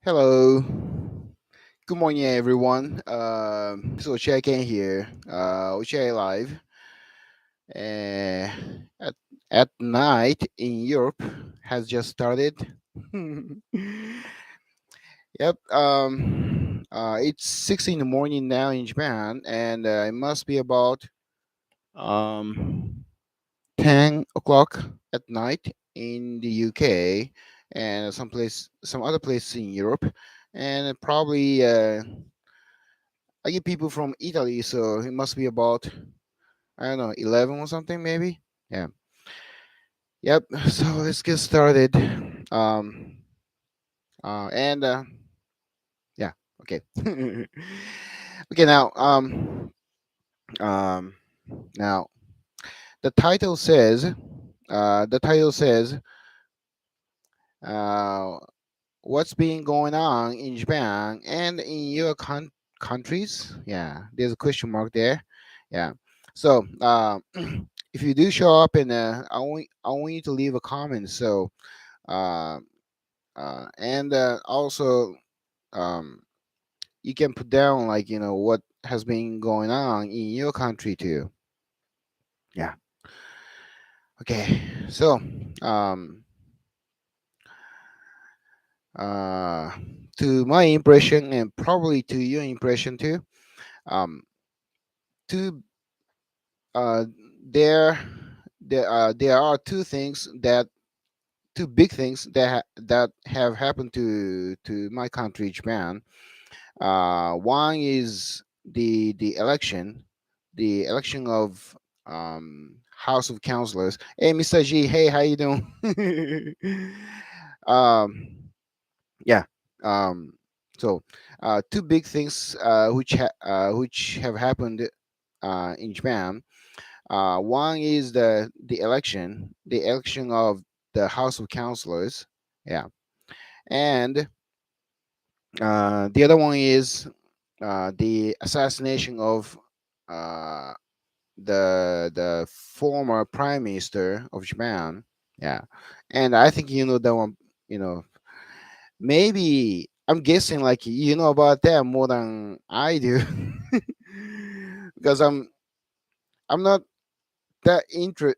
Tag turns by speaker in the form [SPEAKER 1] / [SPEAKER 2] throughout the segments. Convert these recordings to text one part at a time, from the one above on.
[SPEAKER 1] Hello. Good morning, everyone. So Ochiai here. Ochiai live. Uh, at, at night in Europe has just started. Yep. It's 6 in the morning now in Japan, and it must be about um 10 o'clock at night in the UK, and some other place in Europe, and probably I get people from Italy, so it must be about I don't know 11 or something maybe. Yeah. Yep. So let's get started. Um. And yeah. Okay. Okay. Um. Now the title says. The title says. Uh. What's been going on in Japan and in your countries? Yeah. There's a question mark there. Yeah. So. If you do show up and I want you to leave a comment. So uh, and also um, you can put down like what has been going on in your country too. Yeah. Okay. So um, uh, to my impression and probably to your impression too. Um, to uh, there there are two big things that have happened to my country, Japan. One is the election of House of Councilors. Hey, Mr. G. Hey, how you doing? um, yeah. Um, so, two big things which have happened in Japan. One is the election of the House of Councilors. Yeah, and the other one is the assassination of uh, the former prime minister of Japan. Yeah, and I think you know that one. You know, maybe I'm guessing like you know about that more than I do, because I'm not that interested.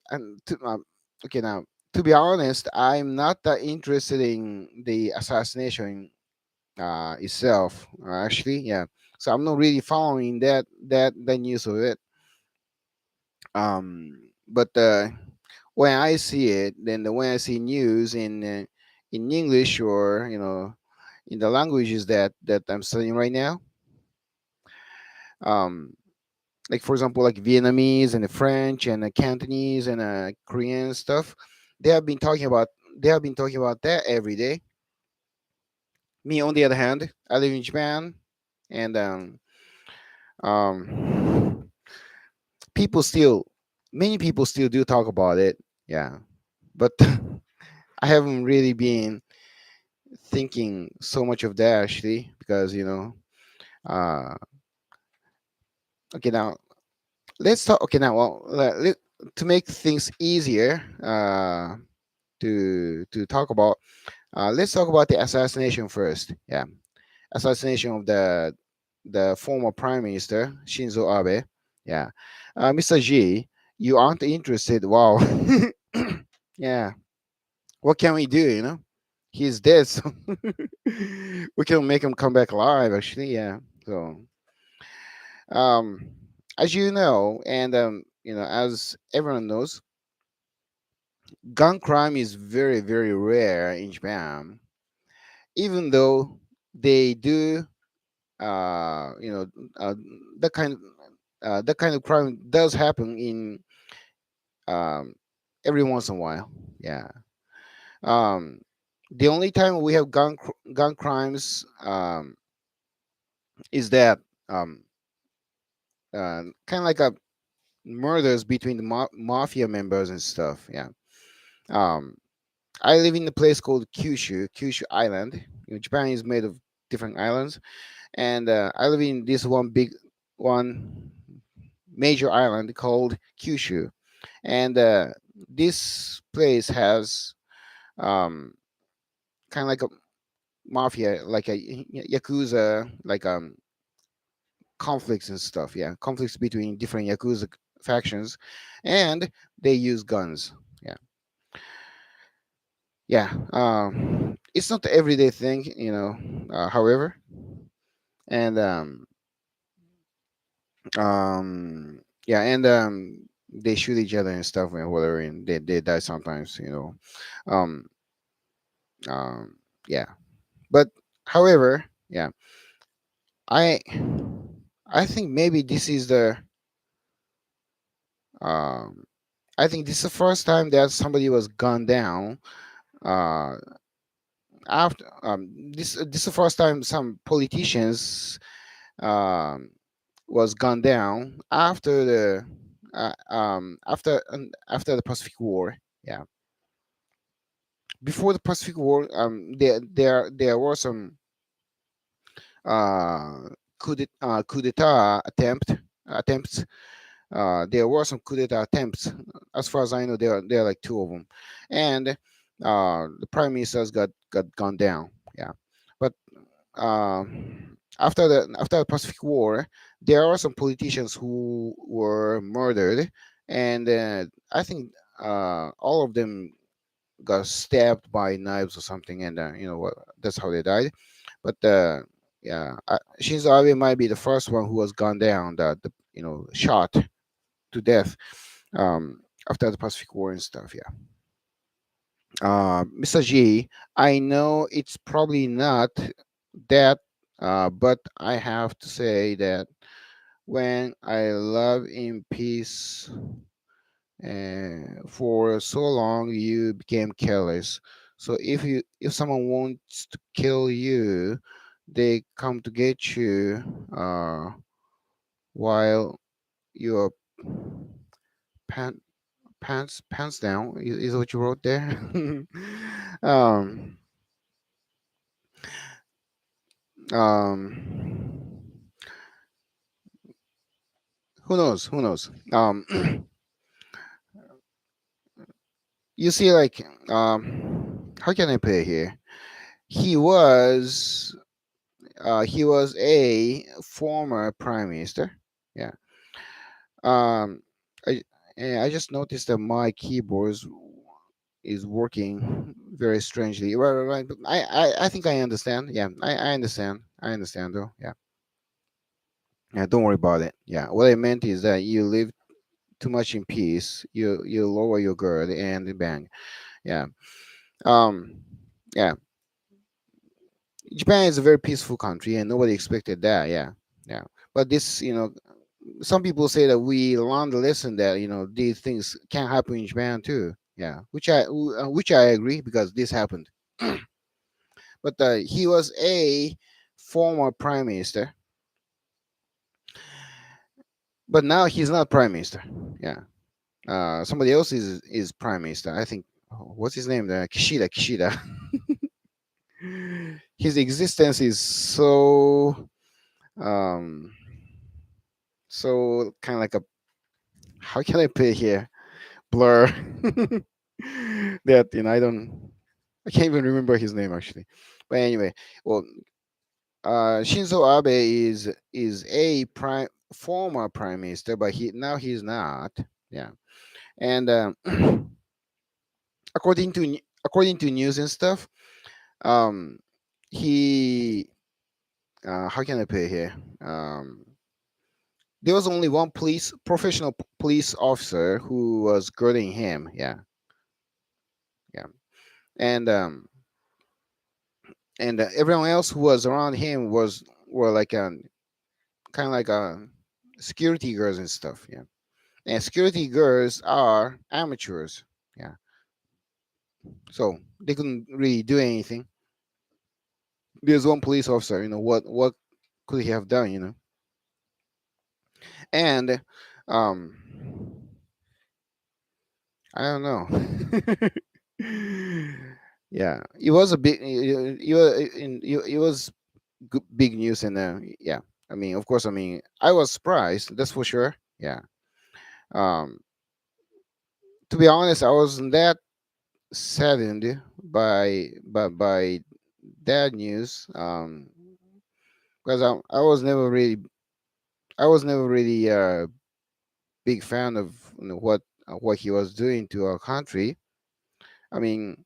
[SPEAKER 1] Okay, now to be honest, I'm not that interested in the assassination itself. Actually, yeah. So I'm not really following that news of it. But when I see it, then when I see news in English or in the languages that I'm studying right now, um, like for example, like Vietnamese and the French and the Cantonese and Korean stuff, they have been talking about they have been talking about that every day. Me, on the other hand, I live in Japan, and um, people still, many people still do talk about it. Yeah, but I haven't really been thinking so much of that actually because uh, okay now let's talk. Okay now, well, to make things easier to talk about, let's talk about the assassination first. Yeah, assassination of the former prime minister Shinzo Abe. Yeah, Mr. G, you aren't interested. Wow. Yeah, what can we do? He's dead, so we can make him come back alive. Actually, yeah. So, um, as you know, and as everyone knows, gun crime is very, very rare in Japan. Even though they do, uh, you know, uh, that kind of that kind of crime does happen in um, every once in a while. Yeah. Um, the only time we have gun crimes is that um, kind of like a murders between the mafia members and stuff. Yeah. Um, I live in a place called Kyushu Island. Japan is made of different islands, and I live in this one major island called Kyushu, and this place has um, kind of like mafia, like a yakuza, like conflicts and stuff. Yeah, conflicts between different yakuza factions, and they use guns. Yeah, yeah. It's not the everyday thing, however, and yeah, and they shoot each other and stuff and whatever, and they die sometimes. Um, um, yeah, but however, yeah, I I think maybe this is the um I think this is the first time that somebody was gunned down. Uh, after this is the first time some politicians um was gunned down after the after the Pacific War. Yeah, before the Pacific War, there were some coup d'état attempts. There were some coup d'etat attempts. As far as I know, there are like two of them, and the prime ministers got gone down. Yeah, but after the Pacific War, there are some politicians who were murdered, and I think all of them got stabbed by knives or something, and that's how they died. But yeah, Shinzo Abe might be the first one who was gunned down, shot to death after the Pacific War and stuff. Yeah. Mr. G, I know it's probably not that, but I have to say that when I love in peace for so long, you became careless. So if someone wants to kill you, they come to get you while you're pan, pants down is what you wrote there. um um who knows you see, like, how can I put it here? he was he was a former prime minister. Yeah. um i I just noticed that my keyboard is working very strangely. Right. But I think I understand. Yeah, I understand. I understand though. Yeah. Yeah, don't worry about it. Yeah, what I meant is that you live too much in peace. You lower your guard and bang. Yeah. Um. Yeah. Japan is a very peaceful country, and nobody expected that. Yeah. Yeah. But this, some people say that we learned the lesson that these things can happen in Japan too. Yeah. Which I agree, because this happened. But he was a former prime minister, but now he's not prime minister. Yeah. Somebody else is prime minister. I think. What's his name? Kishida. Kishida. His existence is um so kind of like a, how can I put it here, blur. That I can't even remember his name actually. But anyway, well, Shinzo Abe is a former prime minister, but he's not. Yeah, and according to news and stuff, um, he how can I put it here? There was only one professional police officer who was guarding him. Yeah, yeah, and everyone else who was around him were like kind of like security guards and stuff. Yeah, and security guards are amateurs. Yeah, so they couldn't really do anything. There's one police officer. What could he have done? And um, I don't know. Yeah, it was a big. It was big news, and yeah. I mean, of course. I mean, I was surprised. That's for sure. Yeah. Um, to be honest, I wasn't that saddened by that news. Because I was never really, I was never really big fan of what he was doing to our country. I mean,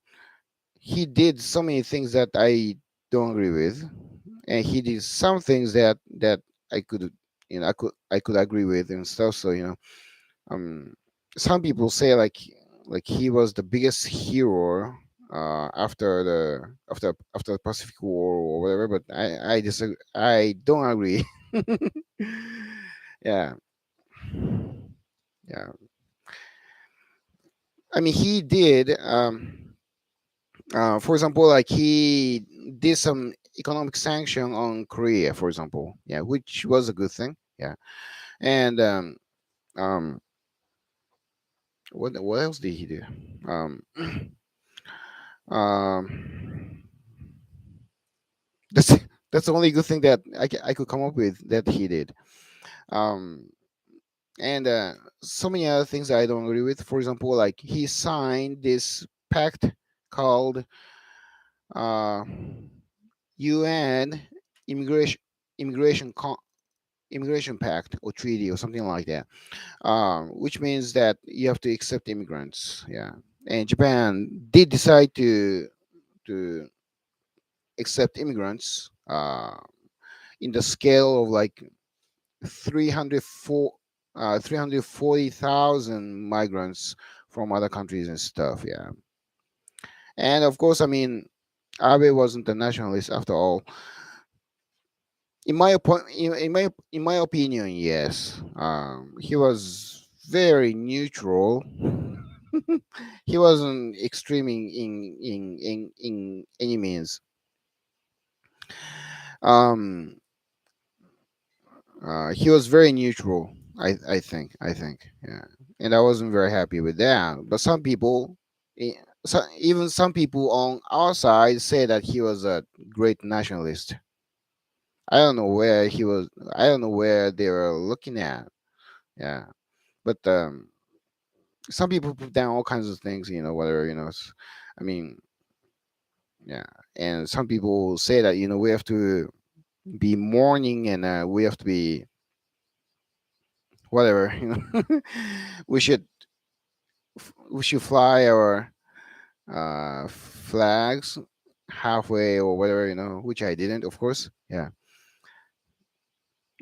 [SPEAKER 1] he did so many things that I don't agree with, and he did some things that I could, I could agree with and stuff. So um, some people say like he was the biggest hero after the Pacific War or whatever, but I disagree. I don't agree. Yeah, yeah. I mean, he did. For example, like he did some economic sanction on Korea, for example. Yeah, which was a good thing. Yeah, and um, what else did he do? Um, um, that's that's the only good thing that I could come up with that he did. Um, and so many other things I don't agree with. For example, like he signed this pact called uh, UN immigration immigration con- immigration pact or treaty or something like that, which means that you have to accept immigrants. Yeah, and Japan did decide to accept immigrants in the scale of like 304 340,000 migrants from other countries and stuff. Yeah, and of course, I mean, Abe wasn't a nationalist after all. In my opinion, yes. He was very neutral. He wasn't extreme in any means. Um, he was very neutral. I think, yeah, and I wasn't very happy with that. But some people, eh, even some people on our side, say that he was a great nationalist. I don't know where he was. I don't know where they were looking at. Yeah, but some people put down all kinds of things. Whatever. I mean, yeah, and some people say that we have to be mourning and we have to be whatever. we should we should fly our flags halfway or whatever. Which I didn't, of course. Yeah.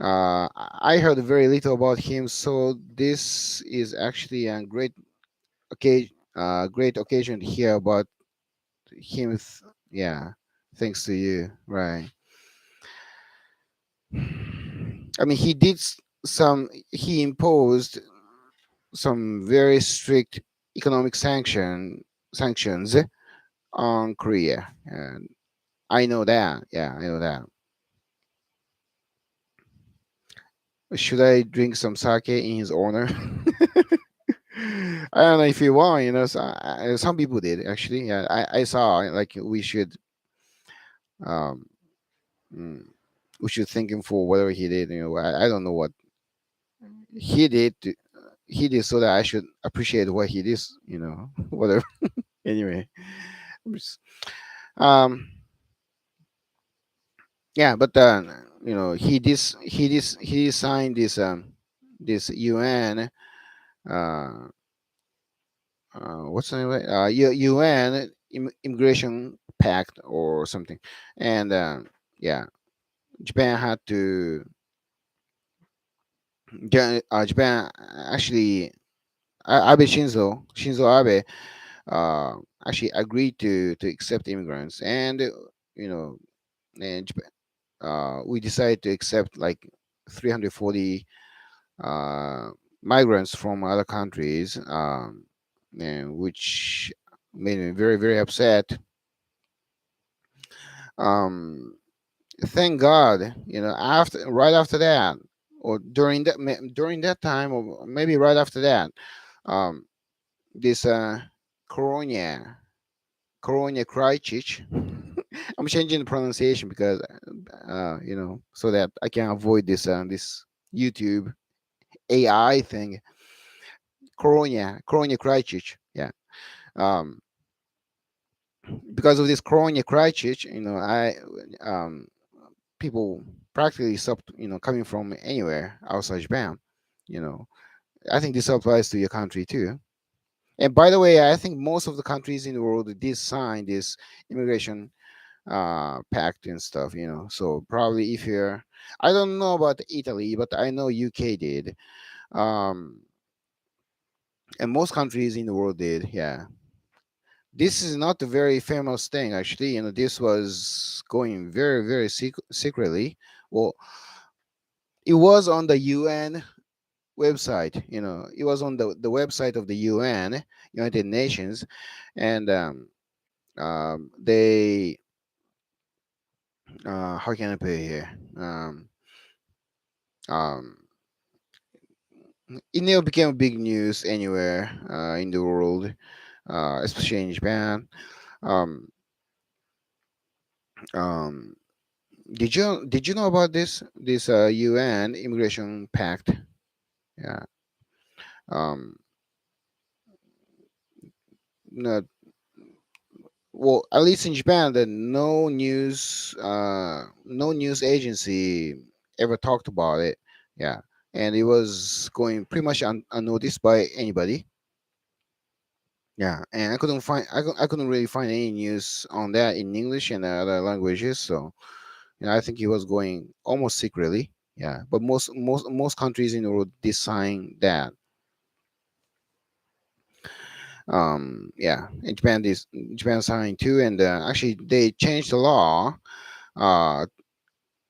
[SPEAKER 1] I heard very little about him, so this is actually a great occasion to hear about him. Yeah, thanks to you, right? I mean, he imposed some very strict economic sanctions on Korea, and I know that. Yeah, I know that. Should I drink some sake in his honor? I don't know if you want. Some people did actually. Yeah, I saw like um, mm, we should thank him for whatever he did. I don't know what he did. He did so that I should appreciate what he did. Whatever. Anyway, I'm just- um, yeah, but he signed this UN uh what's the name of it? UN immigration pact or something, and yeah, Japan had to. Japan actually, Abe Shinzo Abe actually agreed to accept immigrants, and you know, and we decided to accept like 340 uh, migrants from other countries, and which made me very very upset. Um, thank God, right after that, or during that time, or maybe right after that, um, this Coronia Coronia Krajcic. I'm changing the pronunciation because so that I can avoid this YouTube AI thing. Coronia Krajcic. Yeah. Um, because of this corona crisis, um, people practically stopped, coming from anywhere outside Japan. You know, I think this applies to your country too. And by the way, I think most of the countries in the world did sign this immigration pact and stuff. So probably if you're, I don't know about Italy, but I know UK did. Um, and most countries in the world did. Yeah, this is not a very famous thing actually. This was going very very secretly. Well, it was on the UN website. It was on the website of the UN, United Nations, and they how can I put it here? Um, it never became big news anywhere in the world, especially in Japan. Um, um, did you know about this UN immigration pact? Yeah. Um, no, well, at least in Japan, that no news agency ever talked about it. Yeah, and it was going pretty much unnoticed by anybody. Yeah, and I couldn't really find any news on that in English and other languages. So I think it was going almost secretly. Yeah, but most countries in the world did sign that. Yeah, in Japan signed too, and actually they changed the law. Uh,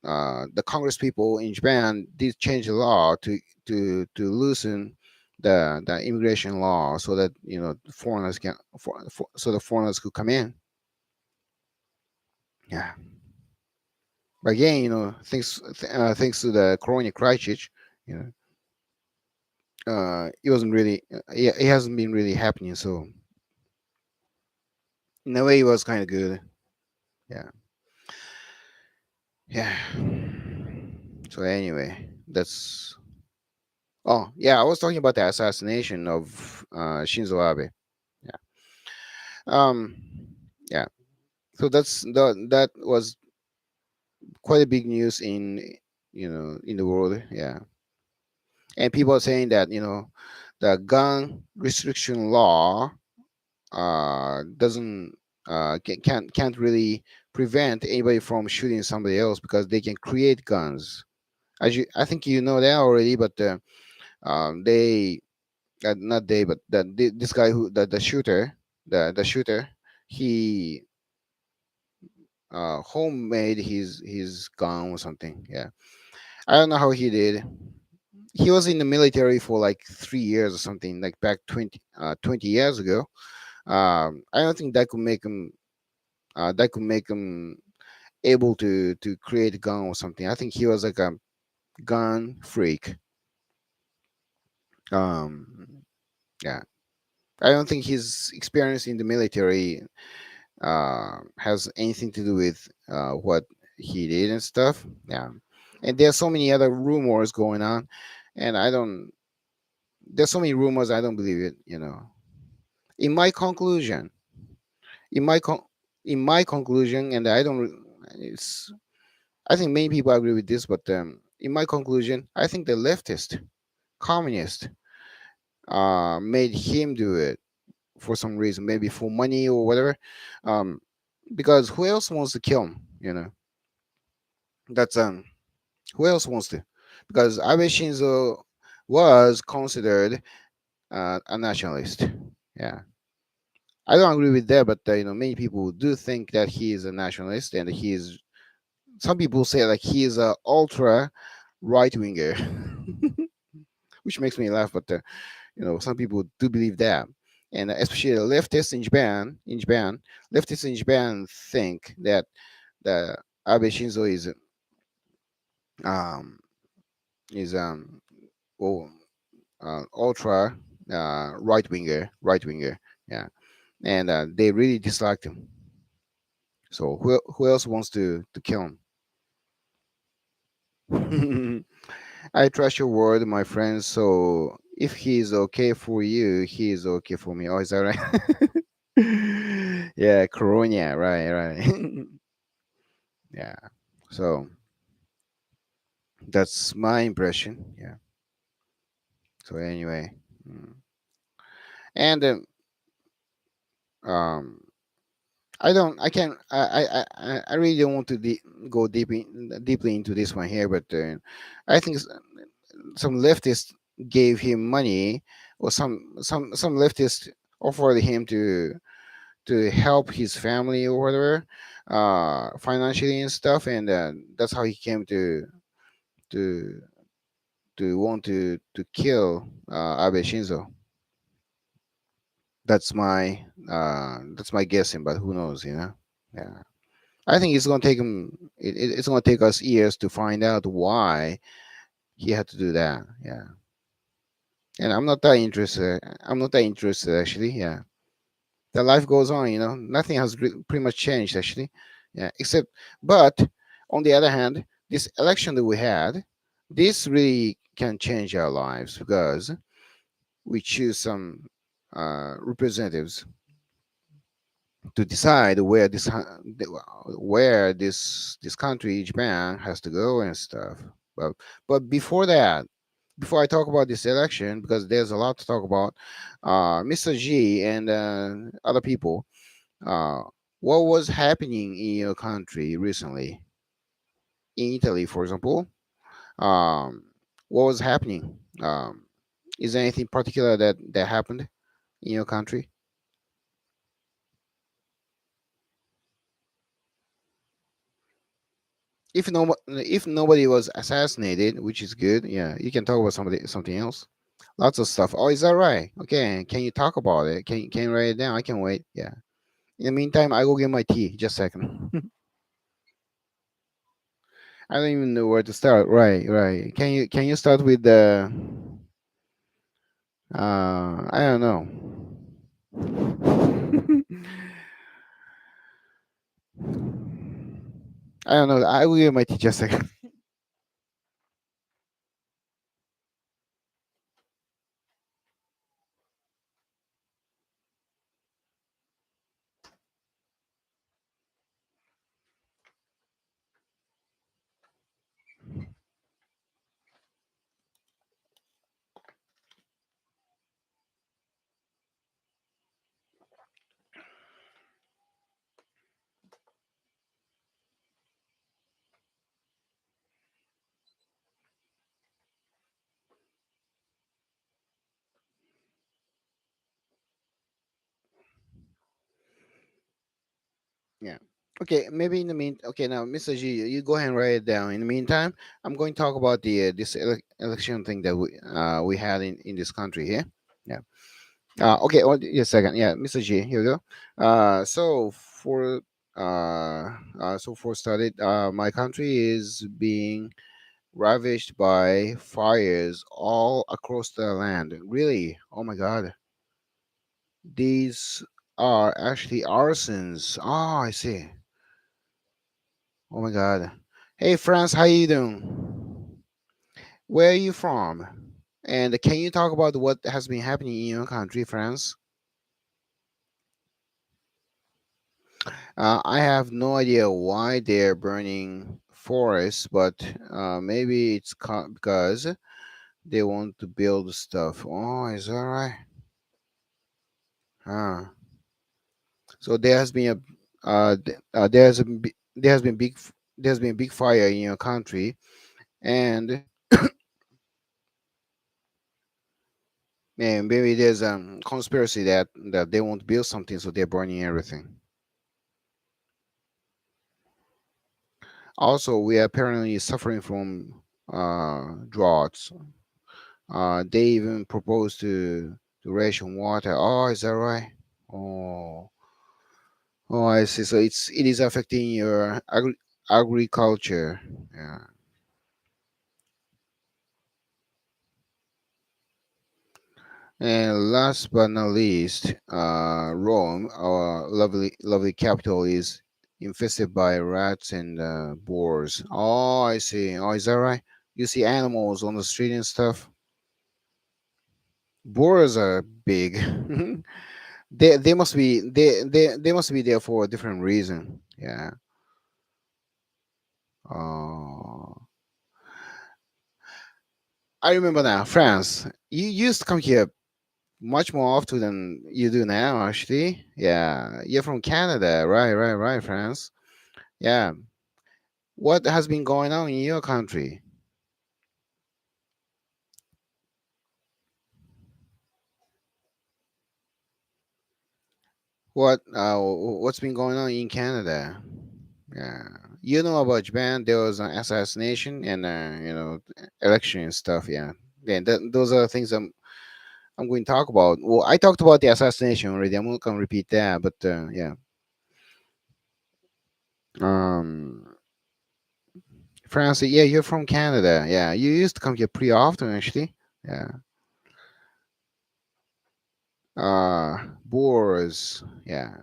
[SPEAKER 1] the Congress people in Japan did change the law to loosen the immigration law so that foreigners so the foreigners could come in. Yeah, but again, thanks to the corona crisis, you it wasn't really, yeah, it hasn't been really happening. So in a way, it was kind of good. Yeah, yeah. So anyway, that's. Oh yeah, I was talking about the assassination of Shinzo Abe. Yeah. Um. Yeah. So that was quite a big news in the world. Yeah. And people are saying that the gun restriction law doesn't can't really prevent anybody from shooting somebody else because they can create guns. I think you know that already, but they not they, but this guy who the shooter, the shooter, he homemade his gun or something. Yeah, I don't know how he did. He was in the military for like 3 years or something, like back 20 years ago. I don't think that could make him able to create a gun or something. I think he was like a gun freak. Um, yeah, I don't think his experience in the military has anything to do with what he did and stuff. Yeah, and there's so many other rumors going on, and I don't. There's so many rumors I don't believe it. In my conclusion, in my con- in my conclusion, and I don't. It's I think many people agree with this, but in my conclusion, I think the leftist, communist, made him do it for some reason, maybe for money or whatever. Um, because who else wants to kill him? That's who else wants to? Because Abe Shinzo was considered a nationalist. Yeah, I don't agree with that, but many people do think that he is a nationalist, and he is. Some people say like he is a ultra right winger, which makes me laugh. But some people do believe that, and especially the leftists in Japan. Leftists in Japan think that the Abe Shinzo um is well, ultra right winger, yeah, and they really disliked him. So who else wants to kill him? I trust your word, my friend. So if he is okay for you, he is okay for me. Oh, is that right? Yeah, Corona, right, right. Yeah. So that's my impression. Yeah. So anyway, mm. and um, I don't, I can, I really don't want to go deeply into this one here, but I think some leftists gave him money, or some leftists offered him to help his family or whatever, financially and stuff, and that's how he came to want to kill Abe Shinzo. That's my guessing, but who knows, you know? Yeah, I think it's gonna take him. It's gonna take us years to find out why he had to do that. Yeah, and I'm not that interested. I'm not that interested actually. Yeah, the life goes on. You know, nothing has pretty much changed actually. Yeah, except, but on the other hand, this election that we had, this really can change our lives because we choose some representatives to decide where this country, Japan, has to go and stuff. But before that, before I talk about this election, because there's a lot to talk about, Mr. G and other people, uh, what was happening in your country recently? In Italy, for example, um, what was happening? Is there anything particular that happened in your country? If nobody was assassinated, which is good, yeah, you can talk about something else. Lots of stuff. Oh, is that right? Okay, can you talk about it? Can you write it down? I can wait. Yeah. In the meantime, I go get my tea. Just a second. I don't even know where to start. Right, right. Can you start with the I don't know. I don't know. I will get my tea. Just a second. Yeah. Okay, maybe in the mean. Okay, now, Mr. G, you go ahead and write it down. In the meantime, I'm going to talk about the this election thing that we had in this country here. Yeah. Okay. Well, just a second. Yeah, Mr. G, here we go. So for started, my country is being ravaged by fires all across the land. Really? Oh my God. These are actually arsons. Oh, I see. Oh my God. Hey, France, how you doing? Where are you from? And can you talk about what has been happening in your country, France? I have no idea why they're burning forests, but maybe it's because they want to build stuff. Oh, is that right? Huh. So there has been there's been big fire in your country, and maybe there's a conspiracy that they won't build something, so they're burning everything. Also, we are apparently suffering from droughts. They even propose to ration water. Oh, is that right? Oh, oh, I see. So it is affecting your agriculture. Yeah. And last but not least, Rome, our lovely capital, is infested by rats and boars. Oh, I see. Oh, is that right? You see animals on the street and stuff. Boars are big. they must be they must be there for a different reason. Yeah. Uh, I remember now, France. You used to come here much more often than you do now, actually. Yeah, you're from Canada, right, right, right, France. Yeah. What has been going on in your country? What's been going on in Canada? Yeah, you know about Japan. There was an assassination and election and stuff. Yeah, those are the things I'm going to talk about. Well, I talked about the assassination already. I'm not going to repeat that, but yeah. Um, France. Yeah, you're from Canada. Yeah, you used to come here pretty often, actually. Yeah. Boars. Yeah,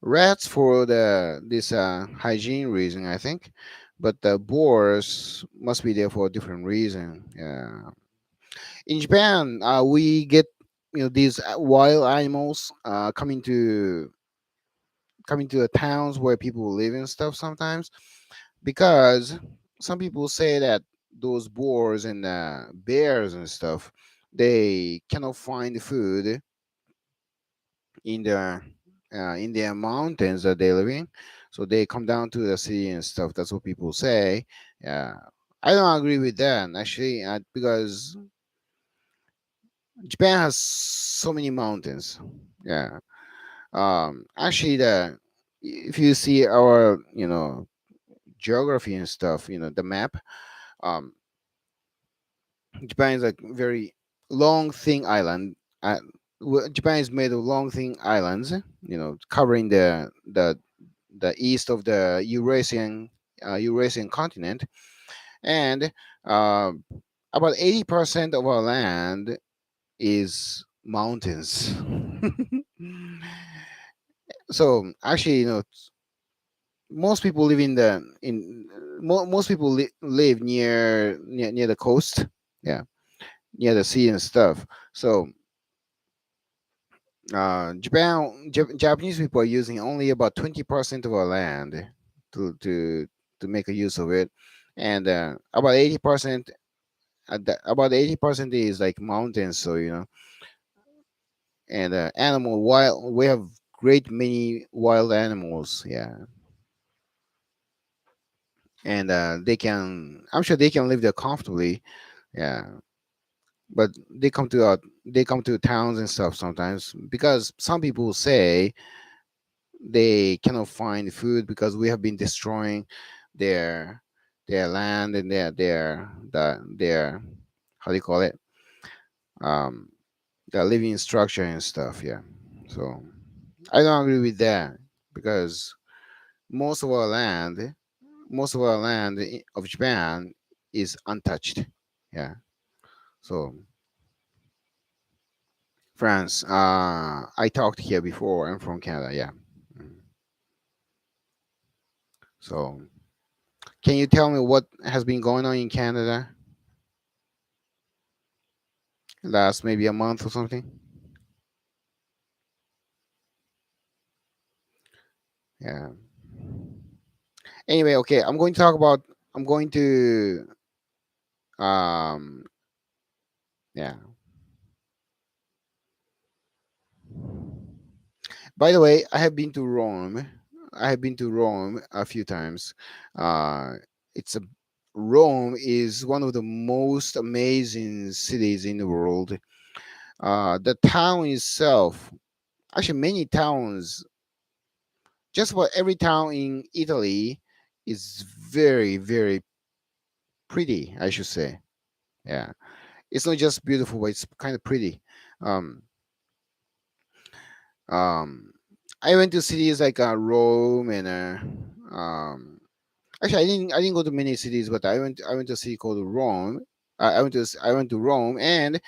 [SPEAKER 1] rats for the this hygiene reason, I think, but the boars must be there for a different reason. Yeah. In Japan, we get these wild animals coming to the towns where people live and stuff sometimes, because some people say that those boars and bears and stuff, they cannot find food in their mountains that they live in, so they come down to the city and stuff. That's what people say. Yeah, I don't agree with that actually, because Japan has so many mountains. Yeah. Actually, the if you see our geography and stuff, the map, um, Japan is a very long, thin island. Japan is made of long, thin islands. Covering the east of the Eurasian continent, and uh, about 80% of our land is mountains. So actually, most people live most people live near the coast. Yeah, near the sea and stuff. So Japanese people are using only about 20% of our land to to to make a use of it, and about 80%. About 80% is like mountains, so and animal wild. We have great many wild animals, yeah, and I'm sure they can live there comfortably, yeah. But they come to towns and stuff sometimes, because some people say they cannot find food because we have been destroying their land and their how do you call it, um their living structure and stuff, yeah. So I don't agree with that, because most of our land of Japan is untouched, yeah. So France, I talked here before. I'm from Canada, yeah. Mm. So can you tell me what has been going on in Canada last maybe a month or something? Yeah. Anyway, okay, I'm going to um yeah. By the way, I have been to Rome. I have been to Rome a few times. Uh it's a Rome is one of the most amazing cities in the world. The town itself, actually many towns, just about every town in Italy is very, very pretty, I should say. Yeah. It's not just beautiful, but it's kind of pretty. Um, um, I went to cities like Rome and actually I didn't go to many cities, but I went to a city called Rome. I went to Rome, and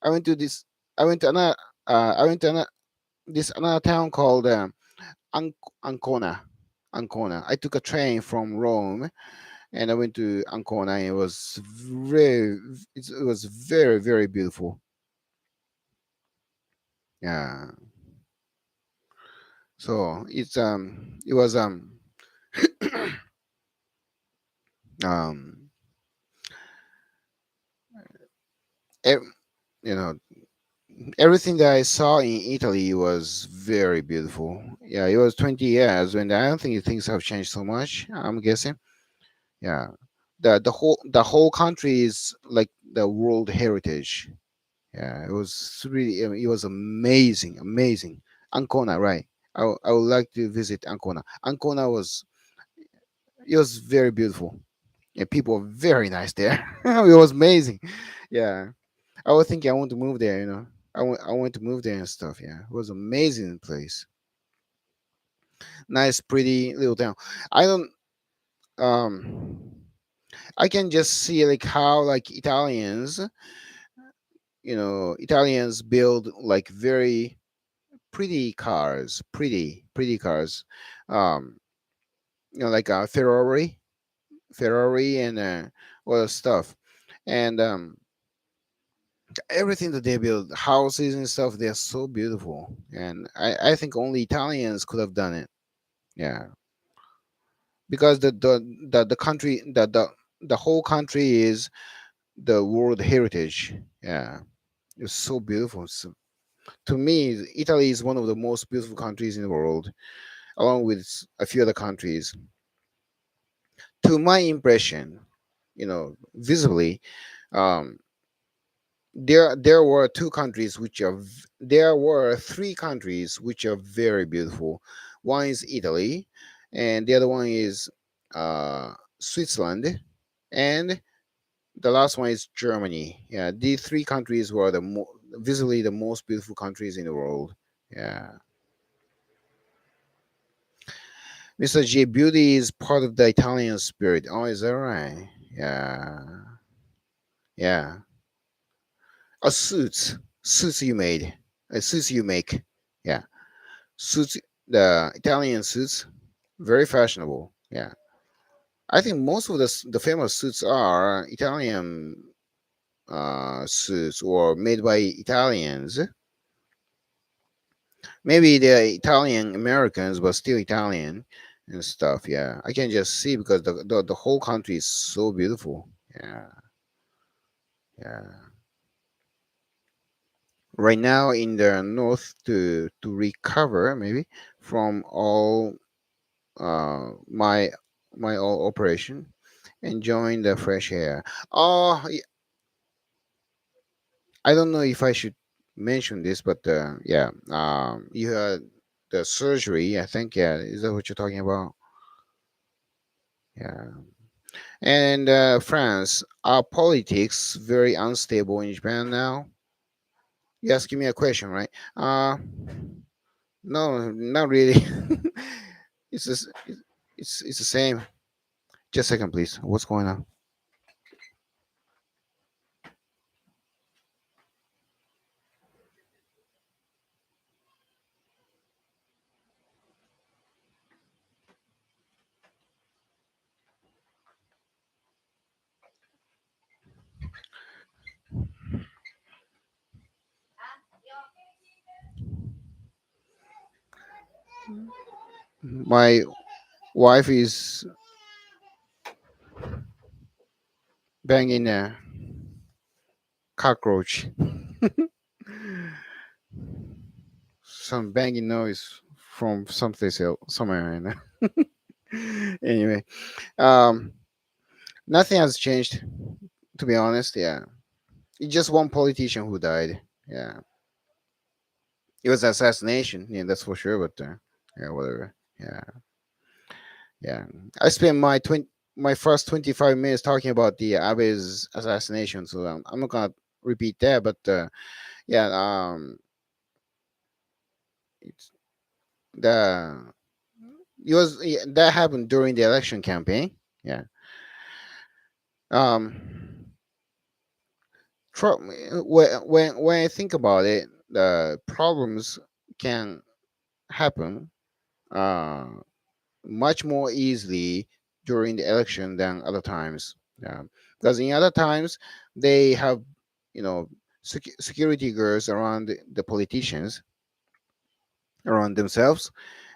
[SPEAKER 1] I went to this I went to another I went to this another town called An- Ancona. Ancona. I took a train from Rome and I went to Ancona. And it was very, very beautiful. Yeah. So it was um ev- you know, everything that I saw in Italy was very beautiful. Yeah, it was 20 years, and I don't think things have changed so much. I'm guessing. Yeah, the whole country is like the World Heritage. Yeah, it was really, it was amazing, amazing. Ancona, right? I would like to visit Ancona. Ancona was, it was very beautiful. Yeah, people were very nice there. It was amazing. Yeah, I was thinking I want to move there. I want to move there and stuff. Yeah, it was amazing place. Nice, pretty little town. I don't. I can just see like how like Italians build like very pretty cars, pretty cars. Um, like a Ferrari and other stuff, and everything that they build, houses and stuff, they're so beautiful, and I think only Italians could have done it. Yeah, because the country the whole country is the world heritage. Yeah, it's so beautiful. So, to me, Italy is one of the most beautiful countries in the world, along with a few other countries. To my impression, visibly, um, there were three countries which are very beautiful. One is Italy, and the other one is Switzerland, and the last one is Germany. Yeah, these three countries were visibly the most beautiful countries in the world. Yeah, Mr. J, beauty is part of the Italian spirit. Oh, is that right? Yeah, yeah. Suits you made, suits you make. Yeah, suits, the Italian suits, very fashionable. Yeah, I think most of the famous suits are Italian suits or made by Italians. Maybe they're Italian Americans, but still Italian and stuff. Yeah, I can just see because the whole country is so beautiful. Yeah, yeah. Right now in the north to recover maybe from all my all operation, enjoying the fresh air. Oh, I don't know if I should mention this, but yeah, you had the surgery. I think, yeah, is that what you're talking about? Yeah. And France, are politics very unstable in Japan now? You asking me a question, right? No, not really. it's just, it's the same. Just a second, please. What's going on? My wife is banging a cockroach. Some banging noise from someplace else, somewhere in there. Anyway, um, nothing has changed, to be honest. Yeah, it's just one politician who died. Yeah, it was assassination. Yeah, that's for sure. But yeah, whatever. Yeah, yeah. I spent my first 25 minutes talking about the Abe's assassination, so I'm not gonna repeat that. But yeah, it's the that happened during the election campaign. Yeah. Um, when I think about it, the problems can happen uh, much more easily during the election than other times. Yeah. Because in other times they have, you know, security guards around the politicians. around themselves,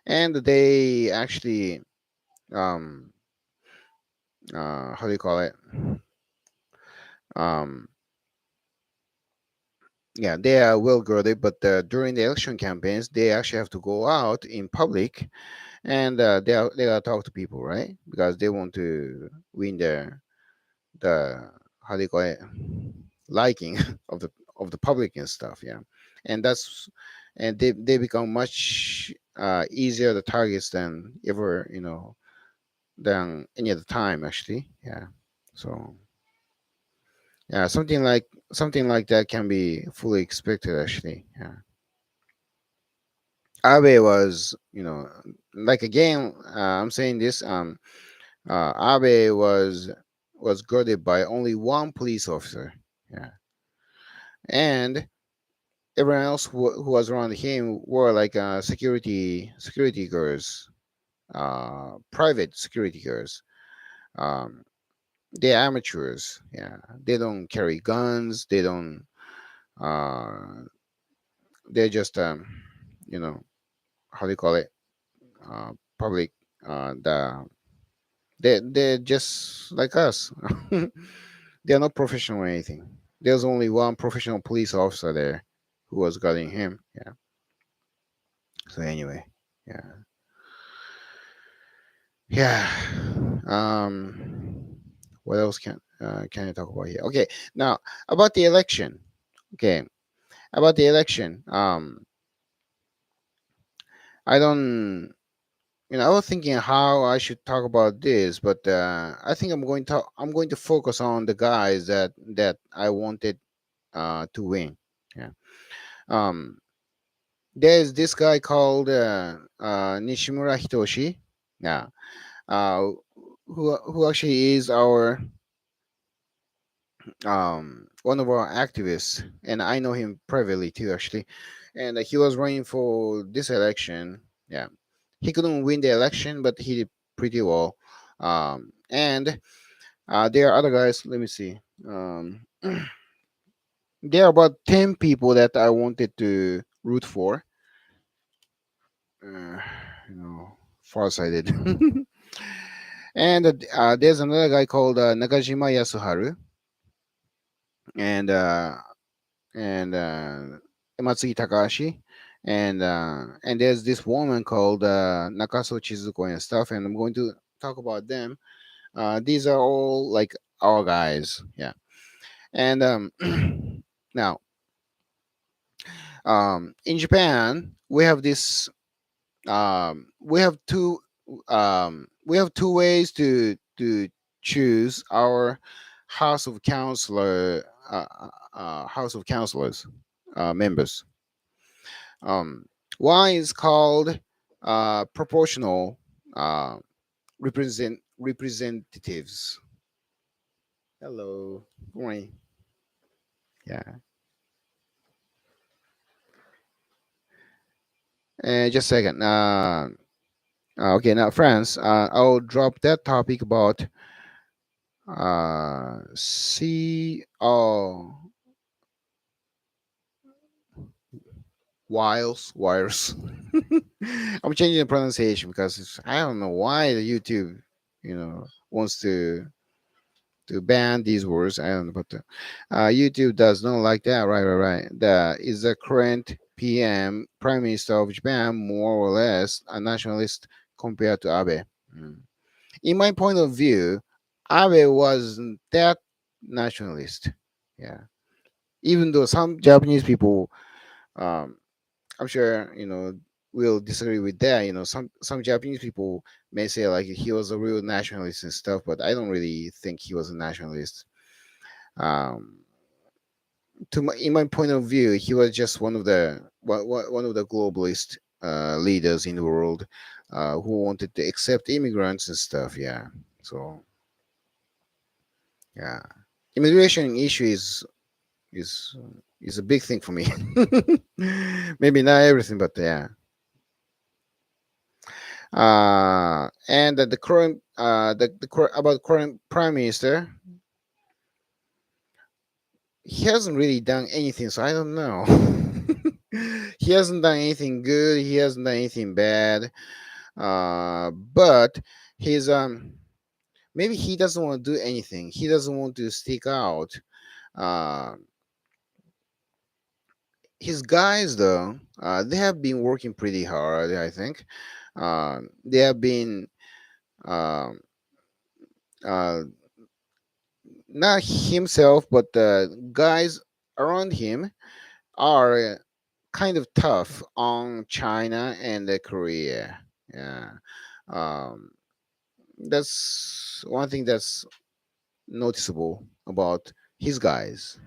[SPEAKER 1] and they actually um how do you call it, um yeah, they are well girded, but during the election campaigns they actually have to go out in public, and they gotta talk to people, right? Because they want to win the how do you call it, liking of the public and stuff, yeah. And that's, and they become much easier the targets than ever, than any other time actually, yeah. So yeah, something like that can be fully expected actually, yeah. Abe was, like again, I'm saying this, Abe was guarded by only one police officer, yeah. And everyone else who was around him were like security girls, private security girls. Um, they're amateurs. Yeah, they don't carry guns. They don't. Uh, they're just you know, how do you call it? Public. They're just like us. They're not professional or anything. There's only one professional police officer there who was guarding him. Yeah. So anyway, yeah. Yeah. What else can I talk about here? Okay. Now about the election. Okay. About the election. I don't. I was thinking how I should talk about this, but I think I'm going to focus on the guys that I wanted to win. Yeah. Um. There's this guy called Nishimura Hitoshi. Yeah. Uh, who actually is our one of our activists, and I know him privately too, actually. And he was running for this election. Yeah, he couldn't win the election, but he did pretty well. And there are other guys. Let me see. There are about 10 people that I wanted to root for. Uh, farsighted. And there's another guy called Nakajima Yasuharu, and Matsuki Takahashi, and there's this woman called Nakaso Chizuko and stuff, and I'm going to talk about them. These are all like our guys, yeah. And now, in Japan, we have this. We have two ways to choose our House of Counselor, House of Counselors members. Um, One is called proportional uh, representatives. Hello, good morning. Yeah, just a second. Okay, now, friends, I'll drop that topic about C wires. I'm changing the pronunciation because I don't know why the YouTube, wants to ban these words. I don't know, but YouTube does not like that. Right. The is the current PM Prime Minister of Japan more or less a nationalist compared to Abe? Mm. In my point of view, Abe wasn't that nationalist. Yeah, even though some Japanese people, um, I'm sure will disagree with that. Some Japanese people may say like he was a real nationalist and stuff, but I don't really think he was a nationalist. Um, in my point of view, he was just one of the globalist leaders in the world who wanted to accept immigrants and stuff. Yeah, so yeah, immigration issue is is a big thing for me. Maybe not everything, but yeah. And the current about current prime minister, he hasn't really done anything, so I don't know. He hasn't done anything good. He hasn't done anything bad. But he's maybe he doesn't want to do anything. He doesn't want to stick out. Uh, his guys though, they have been working pretty hard. I think they have been um, uh, not himself, but the guys around him are kind of tough on China and Korea. Yeah, um, that's one thing that's noticeable about his guys.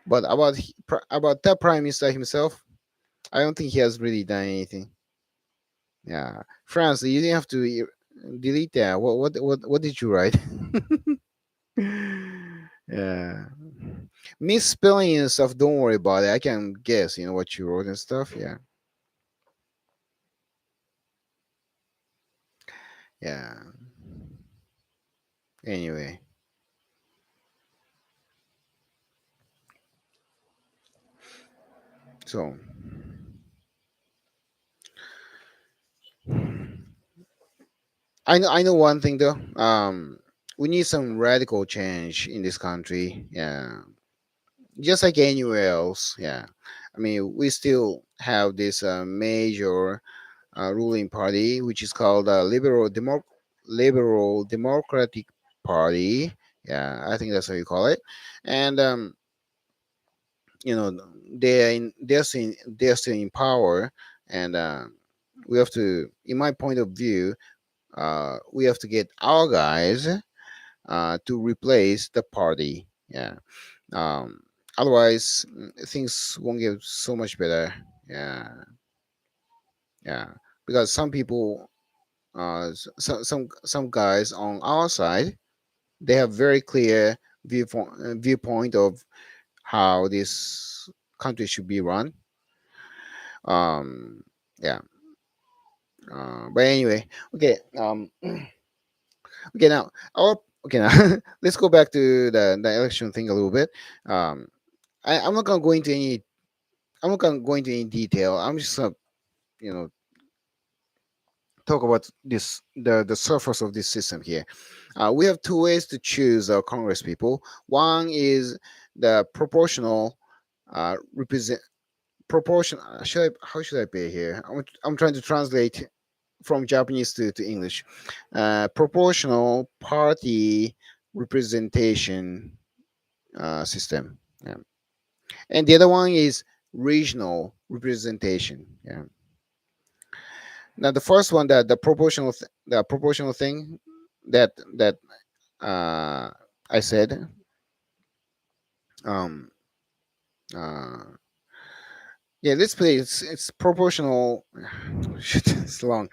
[SPEAKER 1] But about the prime minister himself, I don't think he has really done anything. Yeah, France, you didn't have to delete that. What did you write? Yeah, misspelling and stuff. Don't worry about it. I can guess. You know what you wrote and stuff. Yeah, yeah. Anyway, so I know one thing though. We need some radical change in this country. Yeah, just like anywhere else. Yeah, I mean we still have this major ruling party, which is called Liberal Democratic Party. Yeah, I think that's how you call it. And you know they're still in power, and we have to, in my point of view, we have to get our guys to replace the party. Yeah. Um, Otherwise, things won't get so much better. Yeah. Yeah. Because some people, some guys on our side, they have very clear viewpoint of how this country should be run. Um, yeah. But anyway, okay. Okay, now okay now let's go back to the election thing a little bit. Um, I'm not gonna go into any. I'm not gonna go into any detail. I'm just gonna, you know, talk about the surface of this system here. We have two ways to choose our Congress people. One is the proportional represent proportion. How should I pay here? I'm trying to translate from Japanese to English. Proportional party representation system. Yeah. And the other one is regional representation. Yeah. Now the first one, the proportional thing that uh, I said, um, uh, yeah, let's play. It's proportional. Shit, it's long.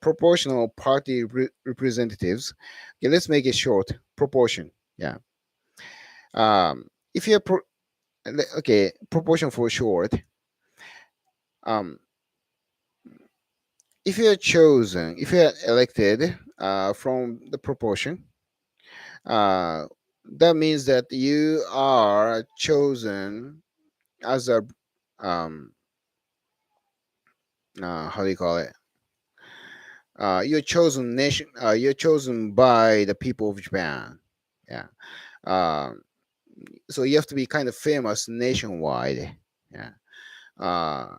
[SPEAKER 1] Proportional party representatives. Okay, let's make it short. Proportion. Yeah. If you're okay, proportion for short. Um, if you're elected from the proportion, uh, that means that you are chosen as a how do you call it? You're chosen nation. You're chosen by the people of Japan. Yeah. Um, so you have to be kind of famous nationwide. Yeah. Uh,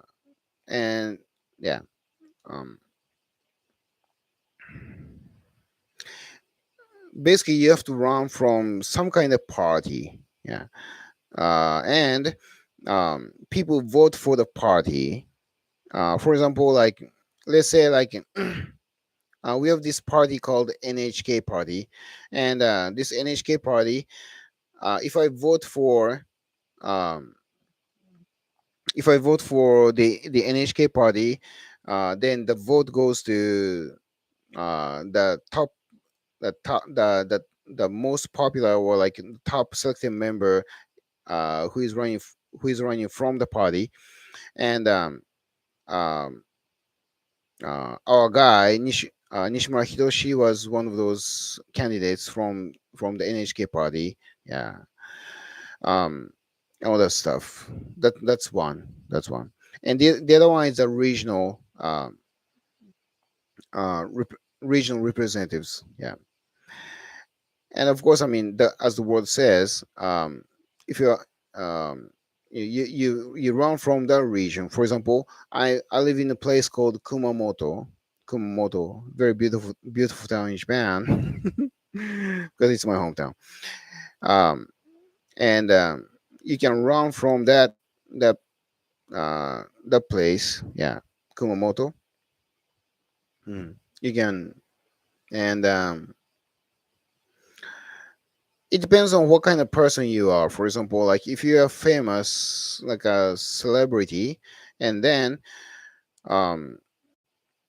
[SPEAKER 1] and yeah. Um, Basically, you have to run from some kind of party. Yeah. And people vote for the party. For example, like let's say like we have this party called NHK party, and this NHK party, if I vote for um, the NHK party, then the vote goes to the top the most popular, or like top selected member who is running from the party. And um, our guy Nishimura Hiroshi was one of those candidates from the NHK party. Yeah. um all that stuff. That's one. and the other one is a regional representatives. Yeah, and of course, I mean, as the word says, if you're you run from that region. For example, I live in a place called Kumamoto, very beautiful town in Japan, because it's my hometown. Um, and you can run from that that place. Yeah, Kumamoto. You can, and it depends on what kind of person you are. For example, like if you are famous, like a celebrity, and then um,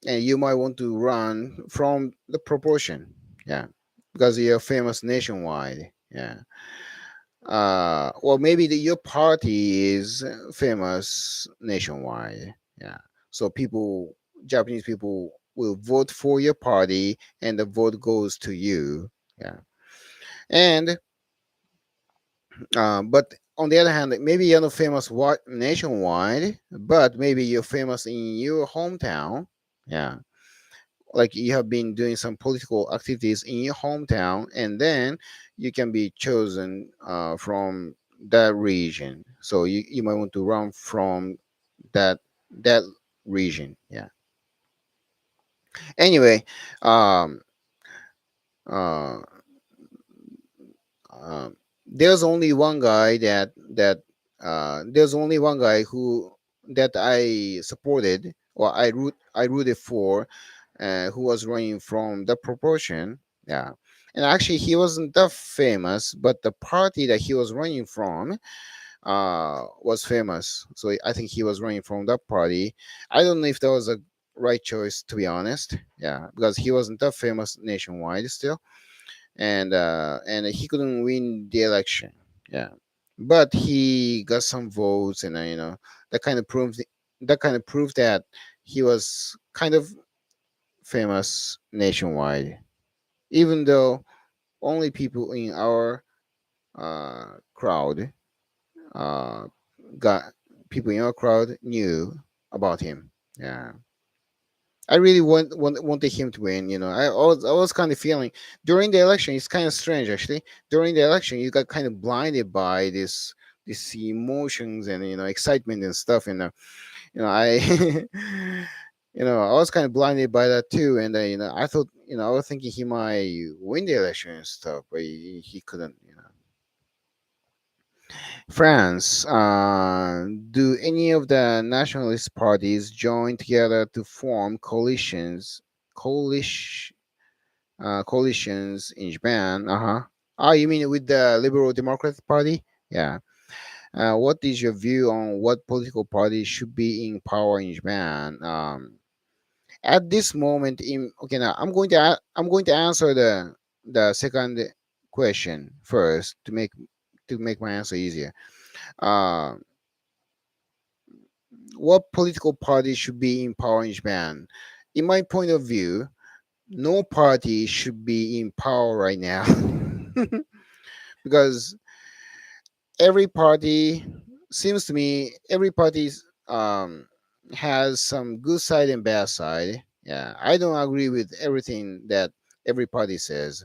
[SPEAKER 1] and you might want to run from the proportion, yeah, because you're famous nationwide, yeah. Well, maybe your party is famous nationwide, yeah. So Japanese people will vote for your party, and the vote goes to you, yeah. And but on the other hand, maybe you're not famous nationwide, but maybe you're famous in your hometown. Yeah, like you have been doing some political activities in your hometown, and then you can be chosen from that region. So you might want to run from that that region. Yeah. Anyway, um, uh, there's only one guy there's only one guy who that I supported, or I rooted for, who was running from the proportion. Yeah, and actually he wasn't that famous, but the party that he was running from was famous. So I think he was running from that party. I don't know if that was a right choice, to be honest. Yeah, because he wasn't that famous nationwide still, and he couldn't win the election. Yeah, but he got some votes, and that kind of proved that he was kind of famous nationwide, even though only people in our crowd uh, got people in our crowd knew about him. Yeah. I really wanted him to win. I was kind of feeling during the election. It's kind of strange, actually. During the election, you got kind of blinded by this emotions and excitement and stuff. And I I was kind of blinded by that too. And I thought I was thinking he might win the election and stuff, but he couldn't. France, do any of the nationalist parties join together to form coalition, coalitions in Japan? Uh-huh. Oh, you mean with the Liberal Democratic Party? Yeah. What is your view on what political party should be in power in Japan? At this moment, in okay, now I'm going to answer the second question first to make my answer easier. Uh, what political party should be in power in Japan? In my point of view, no party should be in power right now because every party seems to me every party um has some good side and bad side. Yeah, I don't agree with everything that every party says.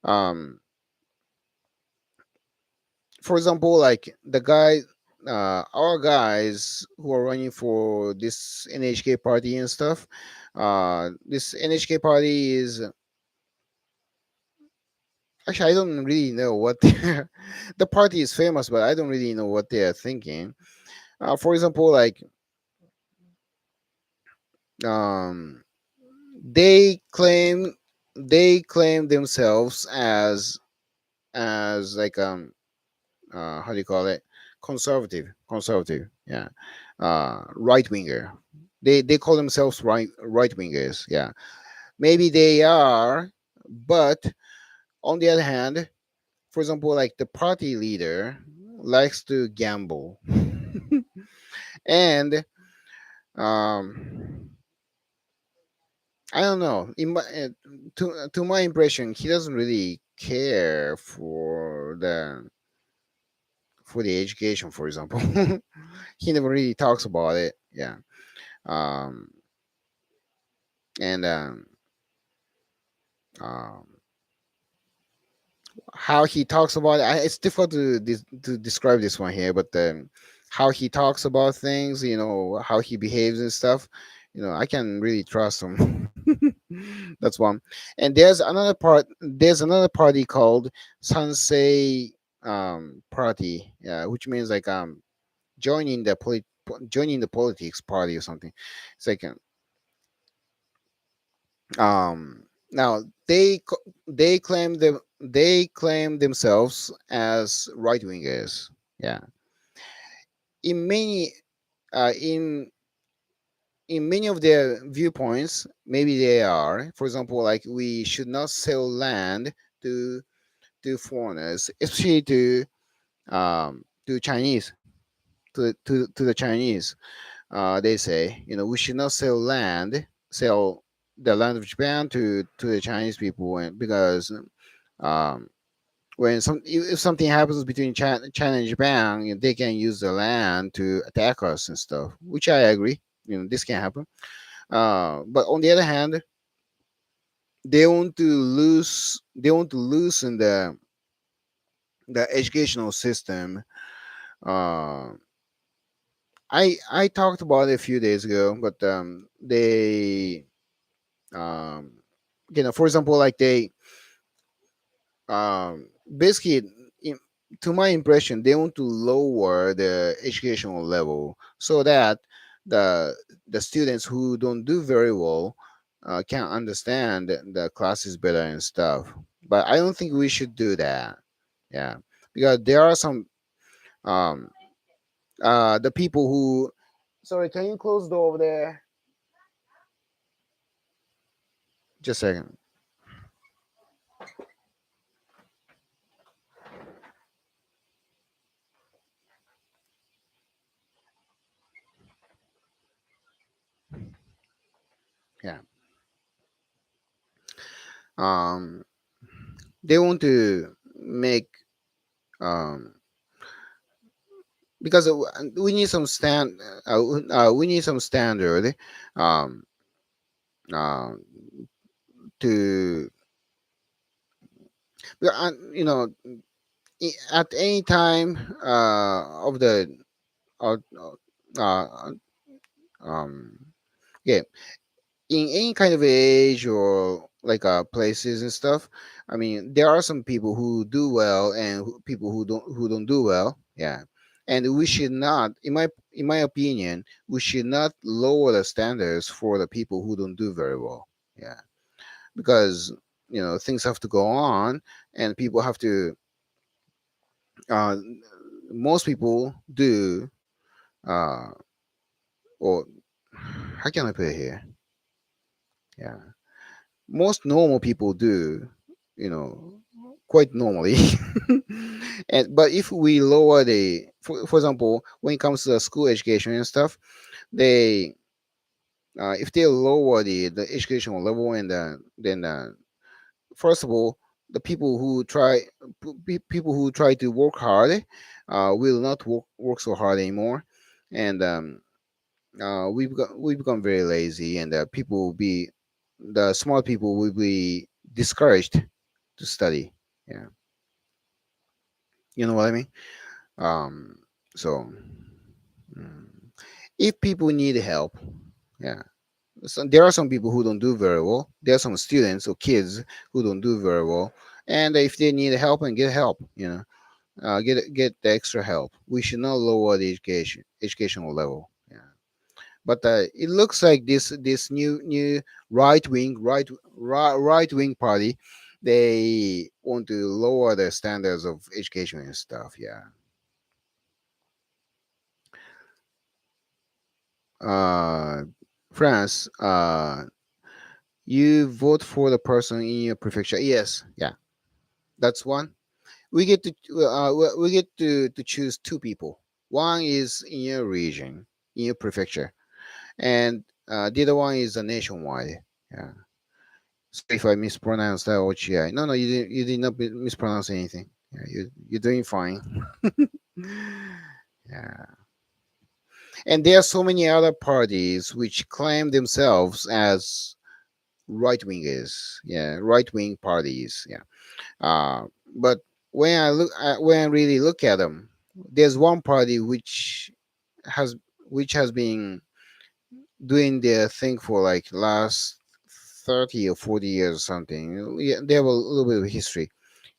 [SPEAKER 1] um for example, like our guys who are running for this NHK party and stuff. This NHK party is actually, I don't really know what the party is famous, but I don't really know what they are thinking. For example, like um, they claim they claim themselves as like how do you call it, conservative, yeah, right winger. They call themselves right wingers, yeah. Maybe they are, but on the other hand, for example, like the party leader likes to gamble, and um I don't know, to my impression, he doesn't really care for the education, for example. He never really talks about it. Yeah. Um, and um, how he talks about it, it's difficult to describe this one here, but how he talks about things, how he behaves and stuff, I can really trust him. That's one. And there's another party called Sansei party, yeah, which means like joining the joining the politics party or something. It's like now they claim themselves as right wingers. Yeah, in many uh, in in many of their viewpoints, maybe they are. For example, like we should not sell land to foreigners, especially to Chinese, to the Chinese. They say, we should not sell the land of Japan to the Chinese people, because um, when if something happens between China and Japan, they can use the land to attack us and stuff. Which I agree. This can happen. But on the other hand, they want to loosen the educational system. Uh, I talked about it a few days ago, but they um, for example, like they basically, in, to my impression, they want to lower the educational level so that the the students who don't do very well can understand the classes better and stuff. But I don't think we should do that. Yeah, because there are some um the people who. Sorry, can you close the door over there? Just a second. Yeah. Um, they want to make um because we need some we need some standard um uh, to you know at any time of the uh, uh, um yeah, in any kind of age or like places and stuff. I mean, there are some people who do well and people who don't do well. Yeah, and we should not, in my opinion, we should not lower the standards for the people who don't do very well. Yeah, because things have to go on, and people have to. Uh, Most people do. Uh, or how can I put it here? Yeah, most normal people do, you know, quite normally. And but if we lower for example, when it comes to the school education and stuff, they if they lower the educational level, and then first of all, the people who try to work hard will not work so hard anymore, and we become very lazy, and people will be the smart people will be discouraged to study. Yeah, you know what I mean. Um, so mm, if people need help, yeah, there are some people who don't do very well. There are some students or kids who don't do very well, and if they need help, and get help, get the extra help. We should not lower the educational level. Yeah. But it looks like this new right wing party, they want to lower the standards of education and stuff. Yeah. Uh, France. You vote for the person in your prefecture. Yes. Yeah. That's one. We get to we get to choose two people. One is in your region, in your prefecture, and the other one is nationwide. Yeah. Sorry if I mispronounced that, Ochiai. No, no, you did not mispronounce anything. Yeah, you're doing fine. Yeah. And there are so many other parties which claim themselves as right wingers. Yeah, right wing parties. Yeah. But when I really look at them, there's one party has which has been doing their thing for like last 30 or 40 years or something. Yeah, they have a little bit of history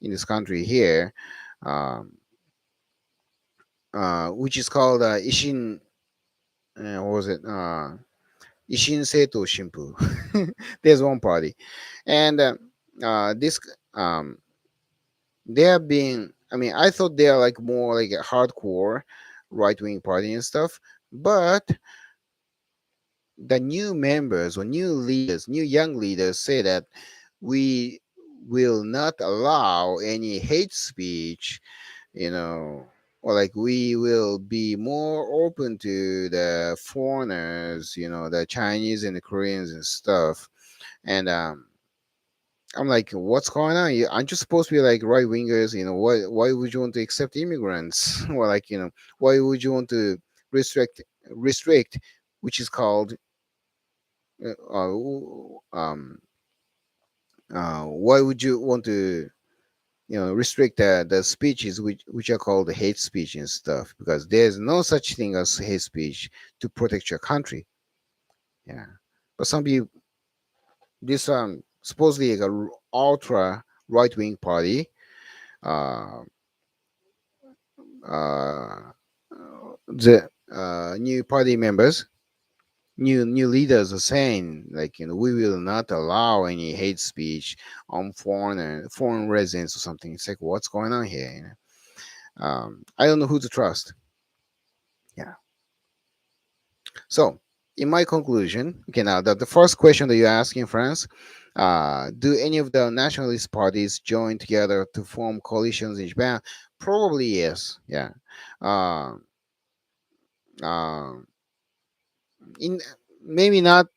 [SPEAKER 1] in this country here, um, which is called Ishin. What was it? Ishin Seito Shimpu. There's one party, and this um, they have been. I mean, I thought they are like more like a hardcore right wing party and stuff, but the new members or new leaders, new young leaders say that we will not allow any hate speech, you know, or like we will be more open to the foreigners, the Chinese and the Koreans and stuff. And I'm like, what's going on? Aren't you supposed to be like right wingers? Why would you want to accept immigrants? Or like, why would you want to restrict, restrict, which is called um, why would you want to restrict the speeches which are called hate speech and stuff, because there's no such thing as hate speech to protect your country. Yeah, but some people, this supposedly like a ultra right wing party, uh uh the new party members, new leaders are saying like, we will not allow any hate speech on foreign residents or something. It's like, what's going on here, I don't know who to trust. Yeah. So in my conclusion, okay, now the first question that you ask in France, do any of the nationalist parties join together to form coalitions in Japan? Probably yes. Yeah. uh, uh, in maybe not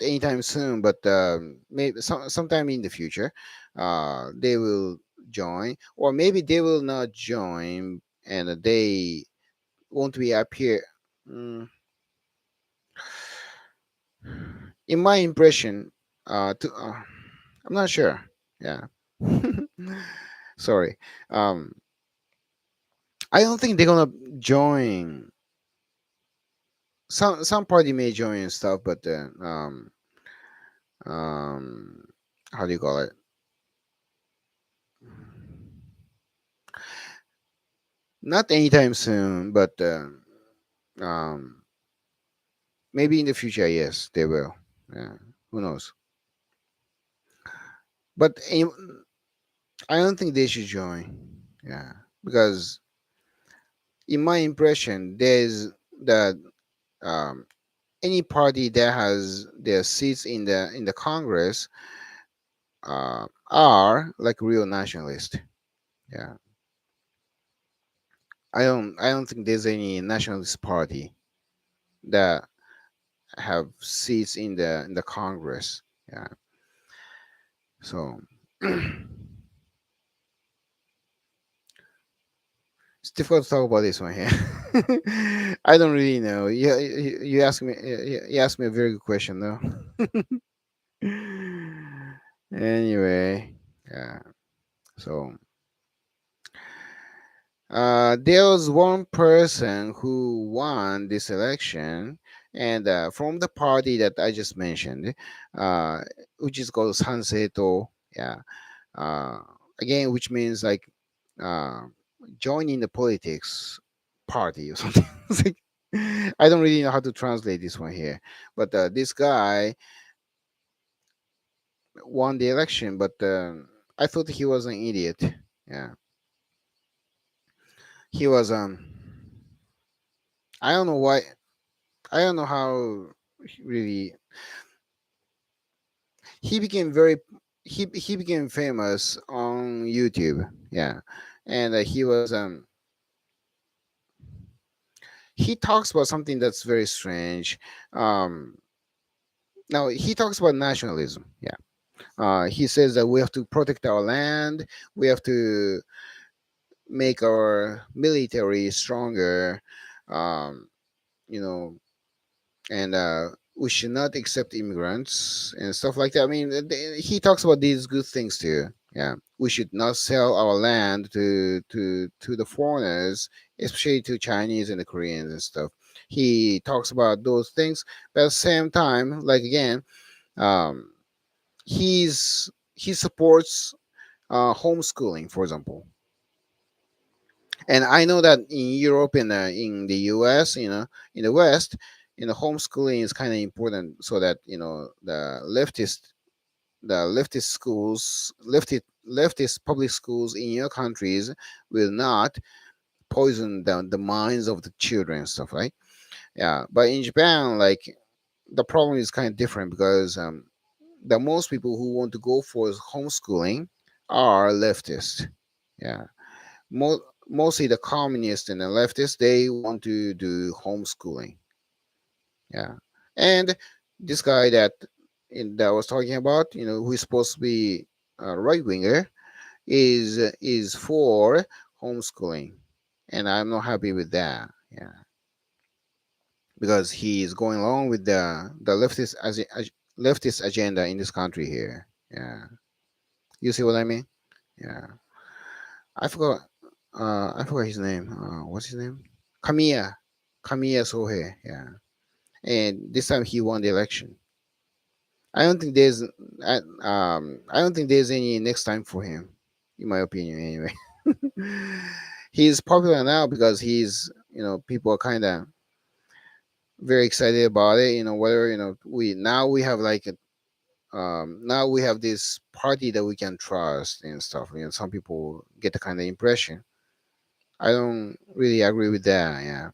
[SPEAKER 1] anytime soon, but maybe sometime in the future, they will join, or maybe they will not join, and they won't be up here. Mm, in my impression, I'm not sure. Yeah, sorry. Um, I don't think they're gonna join. Some party may join and stuff, but um, how do you call it? Not anytime soon, but um, maybe in the future, yes, they will. Yeah, who knows? But I don't think they should join. Yeah, because in my impression, there's that um, any party that has their seats in the Congress are like real nationalists. Yeah, I don't think there's any nationalist party that have seats in the Congress. Yeah, so it's difficult to talk about this one here. I don't really know. You asked me. You asked me a very good question, though. Anyway, yeah. So there was one person who won this election, and from the party that I just mentioned, uh, which is called Sanseto. Yeah. Uh, Again, which means like uh, joining the politics party or something. It's like, I don't really know how to translate this one here, but this guy won the election, but I thought he was an idiot. Yeah, he was. I don't know why. I don't know how really he became very. He became famous on YouTube. Yeah, and he talks about something that's very strange. Um, Now he talks about nationalism. Yeah, he says that we have to protect our land. We have to make our military stronger, um, you know, and we should not accept immigrants and stuff like that. I mean, he talks about these good things too. Yeah, we should not sell our land to the foreigners, especially to Chinese and the Koreans and stuff. He talks about those things, but at the same time, like again, um, he supports homeschooling, for example. And I know that in Europe and in the US, in the West, homeschooling is kind of important so that the leftist schools, leftist public schools in your countries will not poison the minds of the children and stuff, right? Yeah, but in Japan, like the problem is kind of different because the most people who want to go for homeschooling are leftist. Yeah, mostly the communists and the leftists, they want to do homeschooling. Yeah, and this guy that I was talking about, who is supposed to be a right winger, is for homeschooling, and I'm not happy with that. Yeah, because he is going along with the leftist agenda in this country here. Yeah, you see what I mean? Yeah, I forgot. I forgot his name. What's his name? Kamiya. Kamiya Sohei. Yeah, and this time he won the election. I don't think there's I don't think there's any next time for him, in my opinion. Anyway, he's popular now because people are kind of very excited about it. Whether we have like now we have this party that we can trust and stuff. Some people get the kind of impression. I don't really agree with that. Yeah.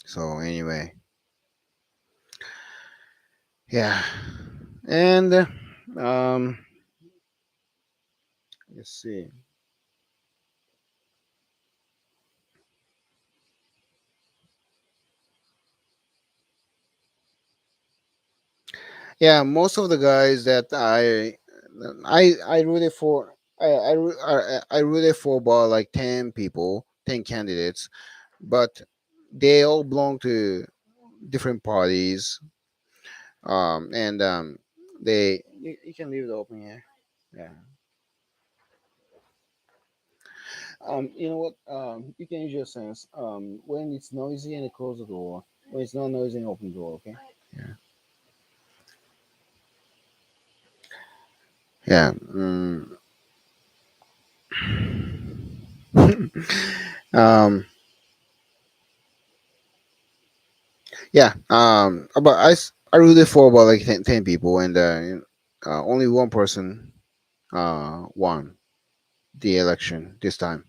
[SPEAKER 1] So anyway, yeah, and um, let's see. Yeah, most of the guys that I rooted for, I rooted for about like 10 people, 10 candidates, but they all belong to different parties. And you can leave it open here. Yeah. You know what? You can use your sense. When it's noisy and close the door. When it's not noisy and open the door. Okay. Yeah. Yeah. um. Yeah. About I rooted for about like 10 people, and only one person won the election this time.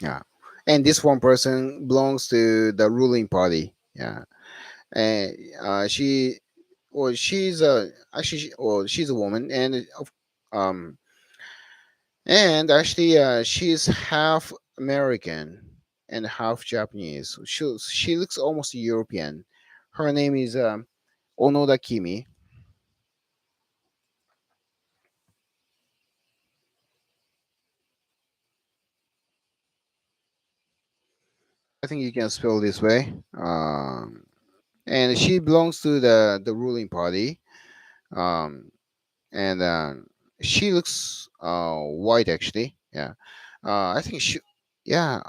[SPEAKER 1] Yeah. And this one person belongs to the ruling party. Yeah. And she well she's actually she's a woman, um and actually she's half American and half Japanese. She looks almost European. Her name is Onoda Kimi. I think you can spell this way. And she belongs to the ruling party. Um, and she looks white actually. Yeah. I think she. Yeah.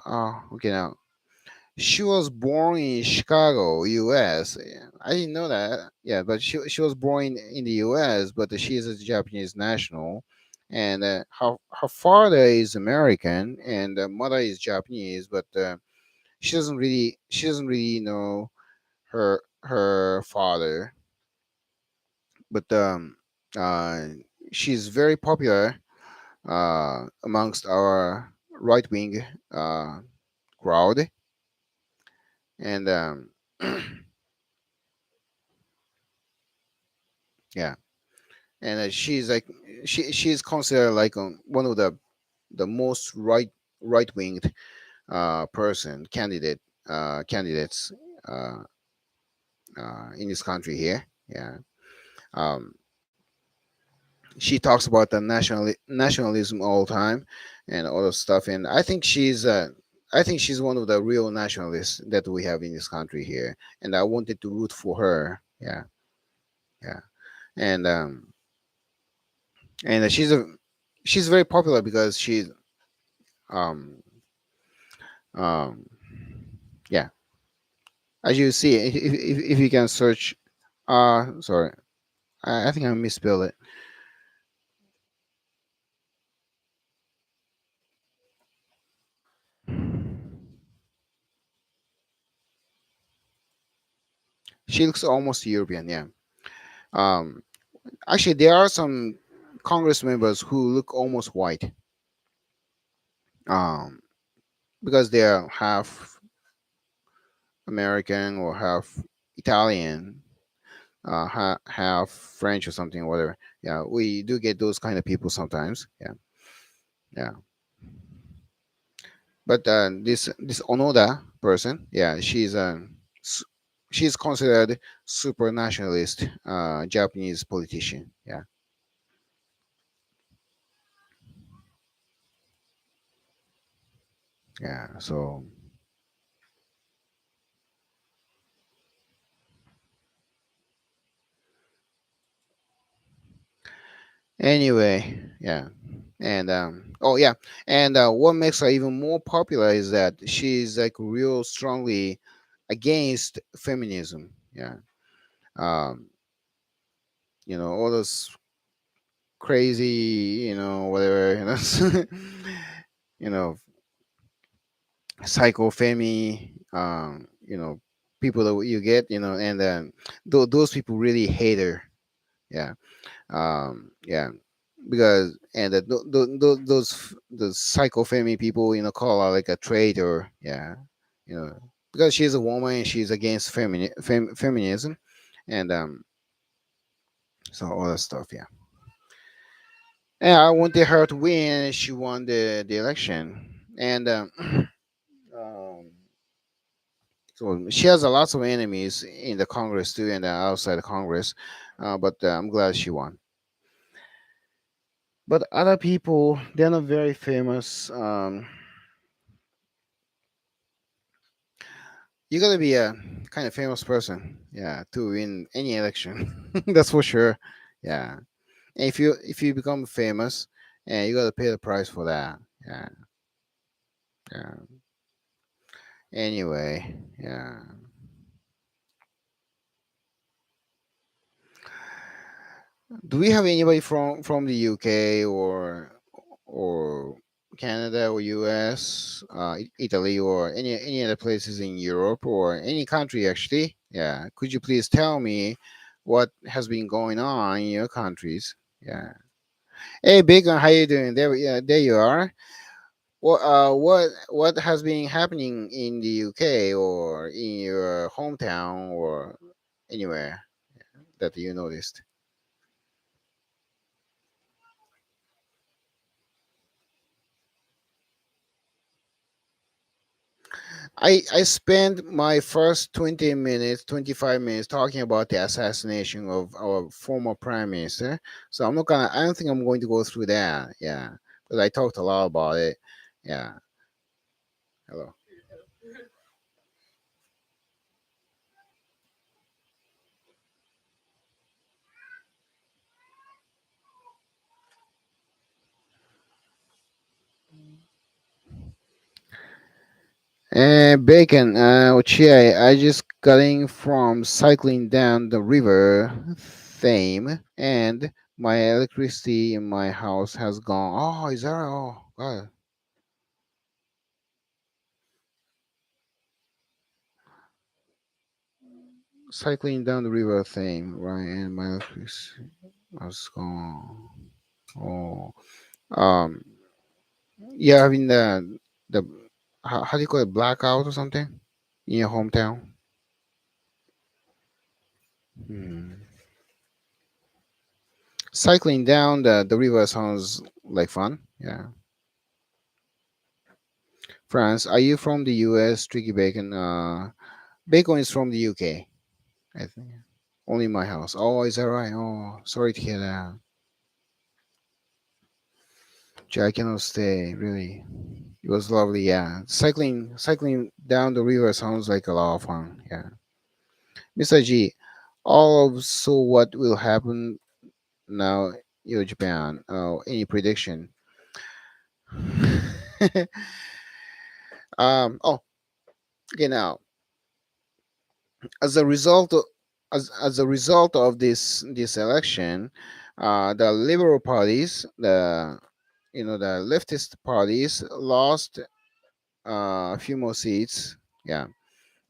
[SPEAKER 1] Okay. Now she was born in Chicago, U.S. Yeah, I didn't know that. Yeah, but she was born in the U.S., but she is a Japanese national, and her father is American and mother is Japanese, but she doesn't really know her father, but uh, she's very popular amongst our right wing uh, crowd, and yeah, and she's like she's considered like one of the most right winged person candidates uh, in this country here. Yeah. Um, she talks about the nationalism all the time and all the stuff. And I think she's one of the real nationalists that we have in this country here. And I wanted to root for her. Yeah, yeah. And she's very popular because she's um um yeah. As you see, if you can search, sorry, I think I misspelled it. She looks almost European. Yeah. Um, Actually, there are some Congress members who look almost white. Um, because they are half American or half Italian, half French or something, whatever. Yeah, we do get those kind of people sometimes. Yeah, yeah. But this Onoda person, yeah, s- she's considered super nationalist Japanese politician. Yeah, yeah. So anyway, yeah. And oh yeah, and what makes her even more popular is that she's like real strongly against feminism. Yeah, um, all those crazy, whatever, you know, psycho femi, people that you get, and those people really hate her. Yeah, yeah, because and those psycho femi people, call her like a traitor. Yeah, you know, because she's a woman and she's against feminism, and so all that stuff. Yeah. And I wanted her to win. And she won the election, and um, so she has a lots of enemies in the Congress too, and outside the Congress. But I'm glad she won. But other people, they're not very famous. You gotta be a kind of famous person, yeah, to win any election. That's for sure. Yeah, and if you become famous, and you gotta pay the price for that. Yeah, yeah. Anyway, yeah. Do we have anybody from the UK or Canada or US, Italy or any other places in Europe or any country actually? Yeah, could you please tell me what has been going on in your countries? Yeah. Hey, Bacon, how you doing? There you are. What has been happening in the UK or in your hometown or anywhere that you noticed? I spent my first 20 minutes, 25 minutes talking about the assassination of our former prime minister. So I don't think I'm going to go through that. Yeah. But I talked a lot about it. Yeah. Hello. Bacon, Ochiai, I just got in from cycling down the river Thame and my electricity in my house has gone. Oh, is that? Oh, God. Cycling down the river Thame, right? And my electricity has gone. Oh, um, yeah, having the how do you call it, blackout or something in your hometown? Hmm. Cycling down the river sounds like fun. Yeah. France, are you from the US? Tricky Bacon. Bacon is from the UK, I think. Only my house. Oh, is that right? Oh, sorry to hear that. which I cannot stay. Really, it was lovely. Yeah, cycling down the river sounds like a lot of fun. Yeah, Mr. G, all of so what will happen now? Japan. Any prediction? Oh, okay. Now, as a result of as a result of this election, the liberal parties, the leftist parties lost a few more seats. Yeah,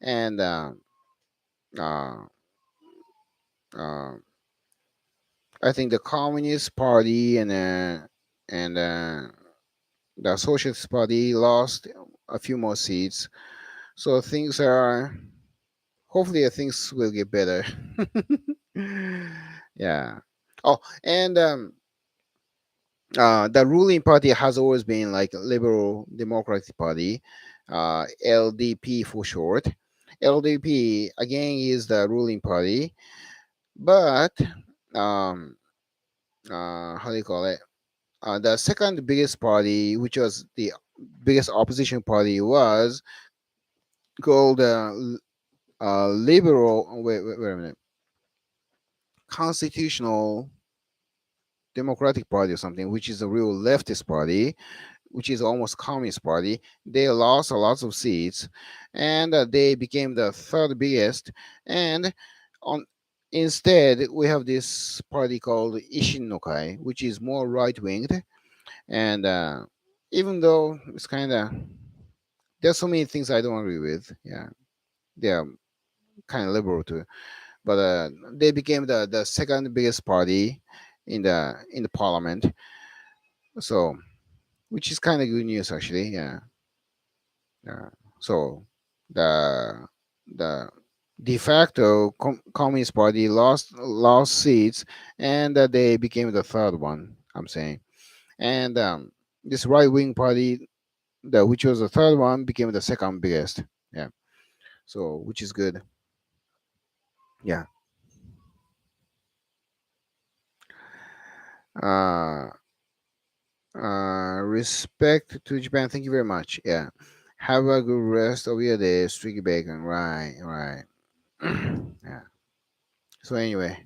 [SPEAKER 1] and uh, uh, I think the Communist Party and the Socialist Party lost a few more seats. So things are hopefully things will get better. Yeah. Oh, and the ruling party has always been like Liberal Democratic Party, LDP for short. LDP again is the ruling party, but um, how do you call it? The second biggest party, which was the biggest opposition party, was called Liberal. Wait a minute. Constitutional Democratic Party or something, which is a real leftist party, which is almost communist party. They lost a lot of seats, and they became the third biggest. And on instead, we have this party called Ishin no Kai, which is more right winged. And even though it's kind of there's so many things I don't agree with. Yeah, they are kind of liberal too, but they became the second biggest party in the parliament. So, which is kind of good news actually. Yeah. Yeah. So, the the de facto Communist Party lost seats, and they became the third one. I'm saying, and this right wing party, which was the third one, became the second biggest. Yeah. So, which is good. Yeah. Uh, Respect to Japan. Thank you very much. Yeah. Have a good rest of your day, Streaky Bacon. Right. Right. Yeah. So anyway,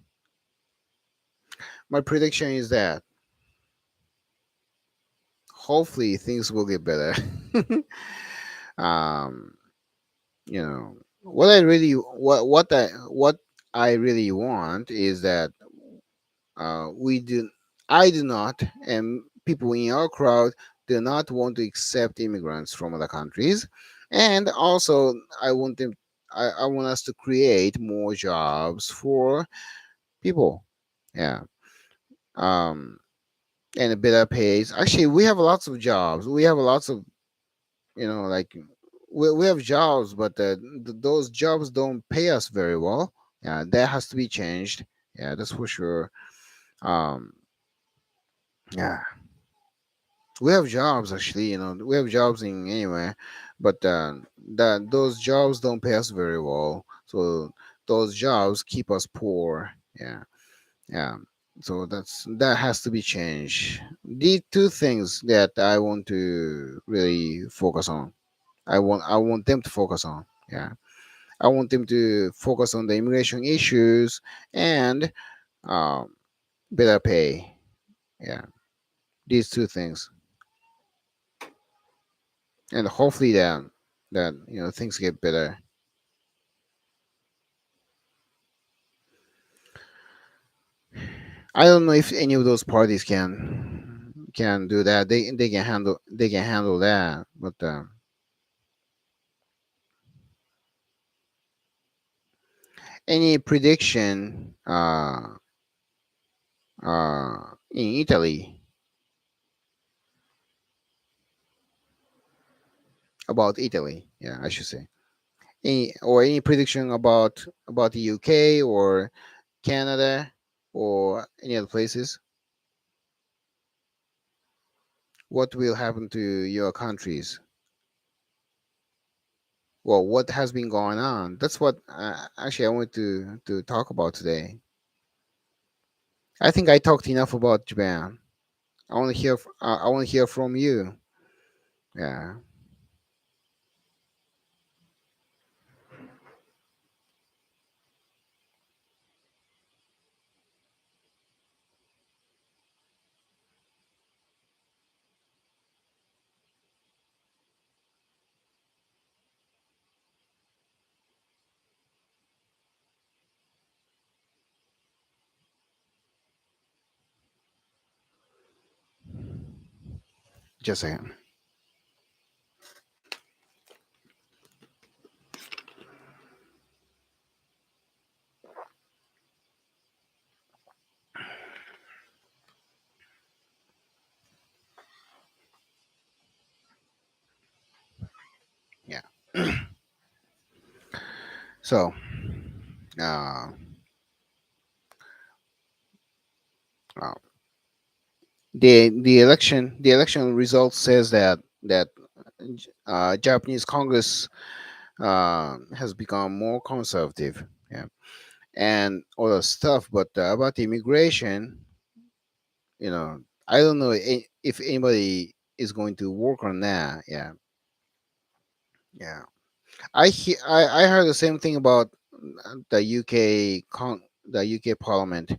[SPEAKER 1] my prediction is that hopefully things will get better. um, what I really want is that we do I do not, and people in our crowd do not want to accept immigrants from other countries, and also I want us to create more jobs for people. Yeah. Um, and better pays. Actually, we have lots of jobs. We have lots of like we have jobs, but those jobs don't pay us very well. Yeah, that has to be changed. Yeah, that's for sure. Um, yeah, we have jobs actually. We have jobs in anywhere, but that those jobs don't pay us very well. So those jobs keep us poor. Yeah, yeah. So that has to be changed. The two things that I want to really focus on. I want them to focus on. Yeah. I want them to focus on the immigration issues and um, better pay. Yeah, these two things, and hopefully that things get better. I don't know if any of those parties can do that. They can handle that, but any prediction in Italy about Italy? Yeah, I should say. Any prediction about the UK or Canada or any other places? What will happen to your countries? Well, what has been going on? That's what actually I want to talk about today. I think I talked enough about Japan. I want to hear from you. Yeah. Just a second. Yeah. So, uh, uh, the election result says that Japanese Congress has become more conservative. Yeah. And all the stuff, but about the immigration, you know, I don't know if anybody is going to work on that. Yeah. Yeah. I heard the same thing about the the UK Parliament.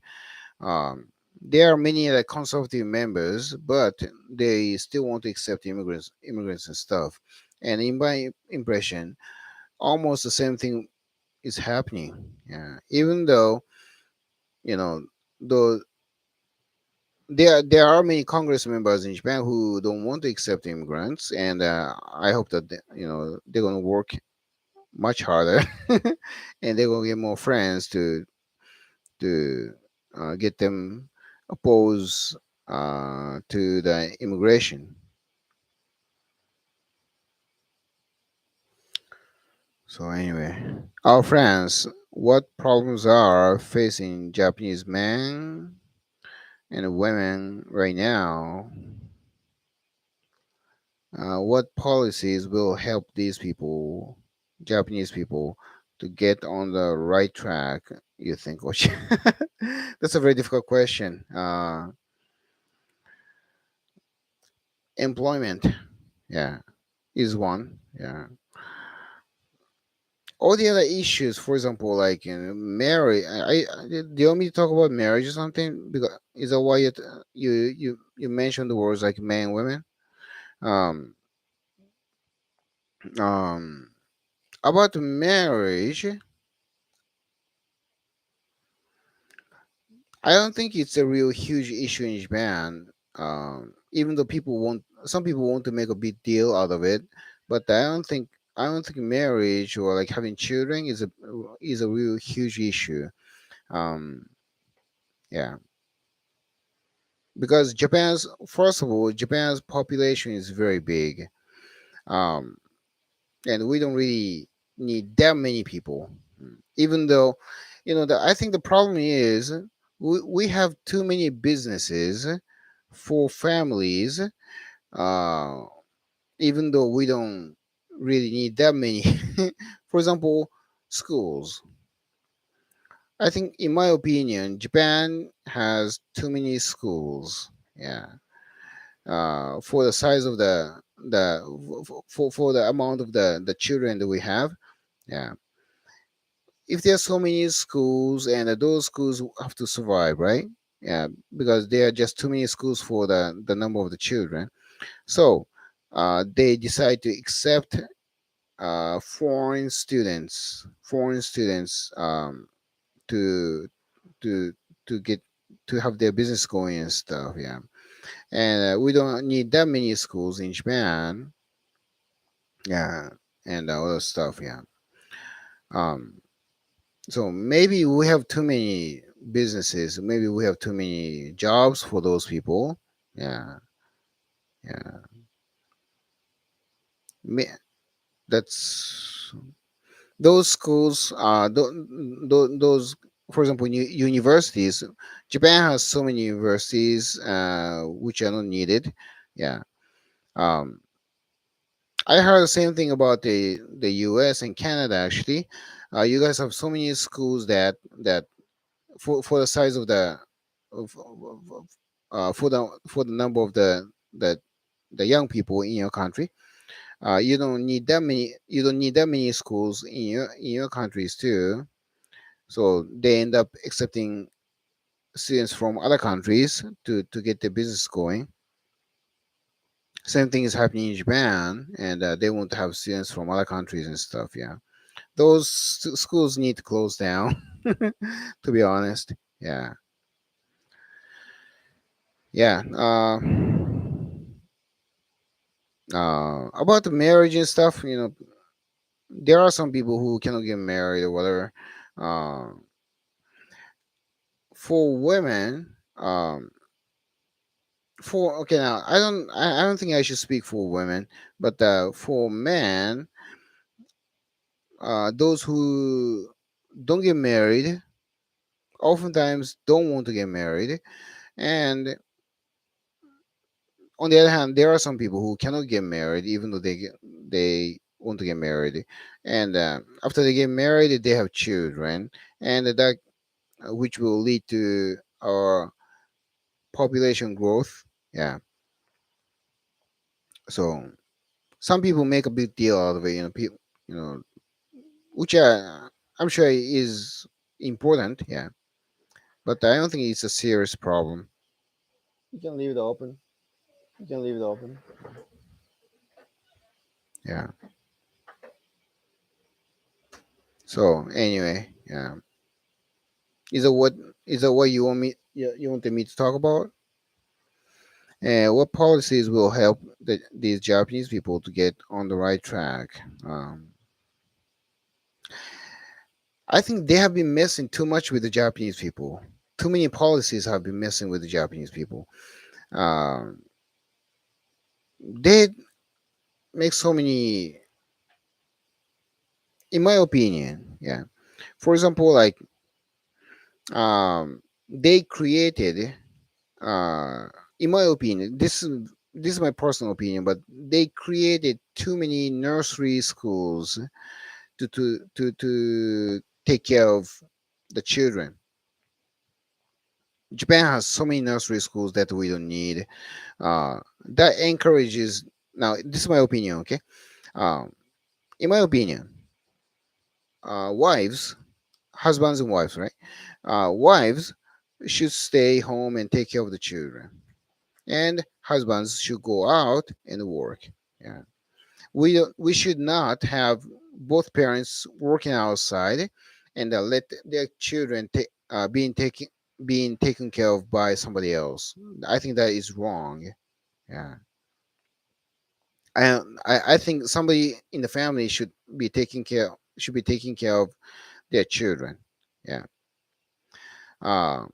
[SPEAKER 1] There are many like conservative members, but they still want to accept immigrants and stuff. And in my impression, almost the same thing is happening. Yeah, even though you know, though there are many Congress members in Japan who don't want to accept immigrants, and I hope that they're going to work much harder, and they're going to get more friends to get them opposed to the immigration. So anyway, our friends, what problems are facing Japanese men and women right now? What policies will help these people, Japanese people, to get on the right track? You think, Ochi? That's a very difficult question. Employment, yeah, is one. Yeah, all the other issues, for example, like marriage. Do you want me to talk about marriage or something? Because is that why you mentioned the words like men and women? Um, um, about marriage, I don't think it's a real huge issue in Japan. Even though some people want to make a big deal out of it, but I don't think marriage or like having children is a real huge issue. Um, yeah, because Japan's population is very big, um, and we don't really need that many people. Even though, I think the problem is we have too many businesses for families. Uh, Even though we don't really need that many. For example, schools. I think, in my opinion, Japan has too many schools. Yeah, for the size of the for the amount of the children that we have. Yeah, if there are so many schools and those schools have to survive, right? Yeah, because there are just too many schools for the number of the children. So they decide to accept foreign students to to to get to have their business going and stuff. Yeah, and we don't need that many schools in Japan. Yeah, and other stuff. Yeah. Um. So maybe we have too many businesses. Maybe we have too many jobs for those people. Yeah. Yeah. Ma- That's those schools. Those, for example, universities. Japan has so many universities which are not needed. Yeah. Um. I heard the same thing about the U.S. and Canada. Actually, you guys have so many schools that for the size of the of for the number of the young people in your country. You don't need that many. You don't need that many schools in your countries too. So they end up accepting students from other countries to get the business going. Same thing is happening in Japan, and they want to have students from other countries and stuff. Yeah, those schools need to close down. To be honest, yeah, yeah. About the marriage and stuff, there are some people who cannot get married or whatever. Uh, for women, for okay, now I don't think I should speak for women, but for men, those who don't get married oftentimes don't want to get married, and on the other hand, there are some people who cannot get married even though they want to get married, and after they get married, they have children, and that which will lead to our population growth. Yeah, so some people make a big deal out of it. People, you know, which I'm sure is important. Yeah, but I don't think it's a serious problem. You can leave it open. You can leave it open. Yeah. So anyway, yeah. Is that what is that what you want me? Yeah, you wanted me to talk about? And what policies will help these Japanese people to get on the right track? I think they have been messing too much with the Japanese people. Too many policies have been messing with the Japanese people. Um, they make so many, in my opinion. Yeah. For example, like they created, uh, in my opinion, this is my personal opinion, but they created too many nursery schools to take care of the children. Japan has so many nursery schools that we don't need. That encourages. Now, this is my opinion. Okay, um, in my opinion, wives, husbands and wives, right? Wives should stay home and take care of the children, and husbands should go out and work. Yeah, we should not have both parents working outside and let their children being taken care of by somebody else. I think that is wrong. Yeah. I think somebody in the family should be taking care of their children. Yeah. Uh,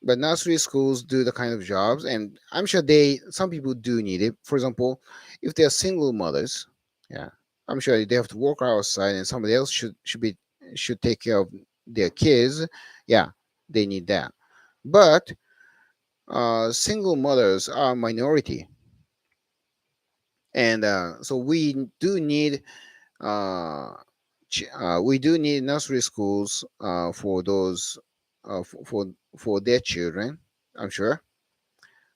[SPEAKER 1] but nursery schools do the kind of jobs, and I'm sure some people do need it. For example, if they're single mothers, yeah, I'm sure they have to work outside, and somebody else should take care of their kids. Yeah, they need that. But single mothers are a minority, and so uh, we do need nursery schools for those for their children. I'm sure.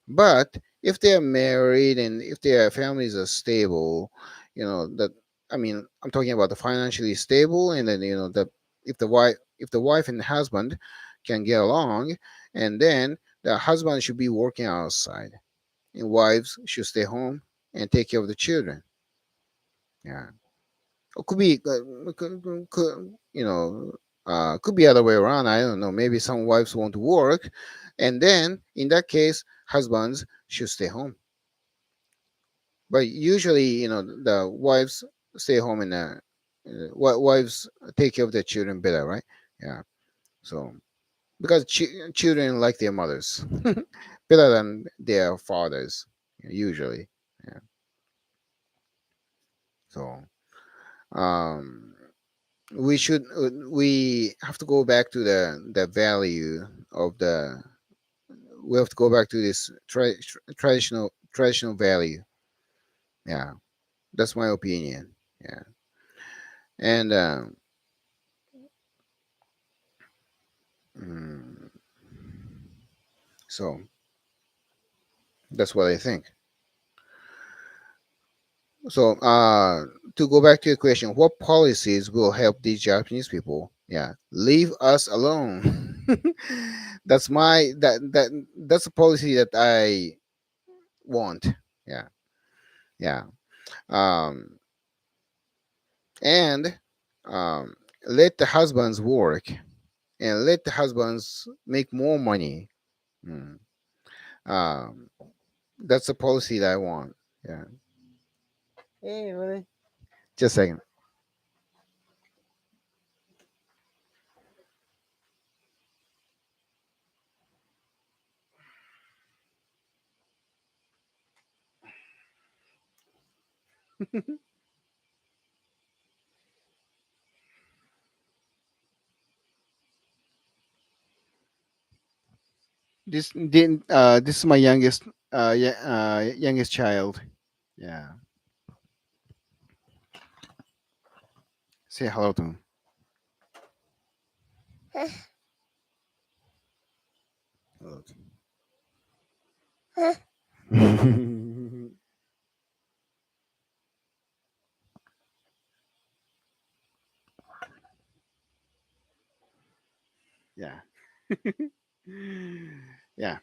[SPEAKER 1] But if they're married and if their families are stable, that I mean, I'm talking about the financially stable, and then that if the wife and the husband can get along, and then the husband should be working outside, and wives should stay home and take care of the children. Yeah, or could be could be other way around. I don't know. Maybe some wives want to work, and then in that case, husbands should stay home. But usually, the wives stay home and wives take care of their children better, right? Yeah. So because children like their mothers better than their fathers, usually. Yeah. So um, we have to go back to the value of the. We have to go back to this traditional value. Yeah, that's my opinion. Yeah, and mm, so That's what I think. So, to go back to your question, what policies will help these Japanese people? Yeah, leave us alone. That's a policy that I want. Yeah, yeah. Um, and let the husbands work and let the husbands make more money. Mm. Um, that's a policy that I want. Yeah. Hey, really? Just a second. This is my youngest youngest child. Yeah. Say hello to him. Hello to him. Yeah. Yeah.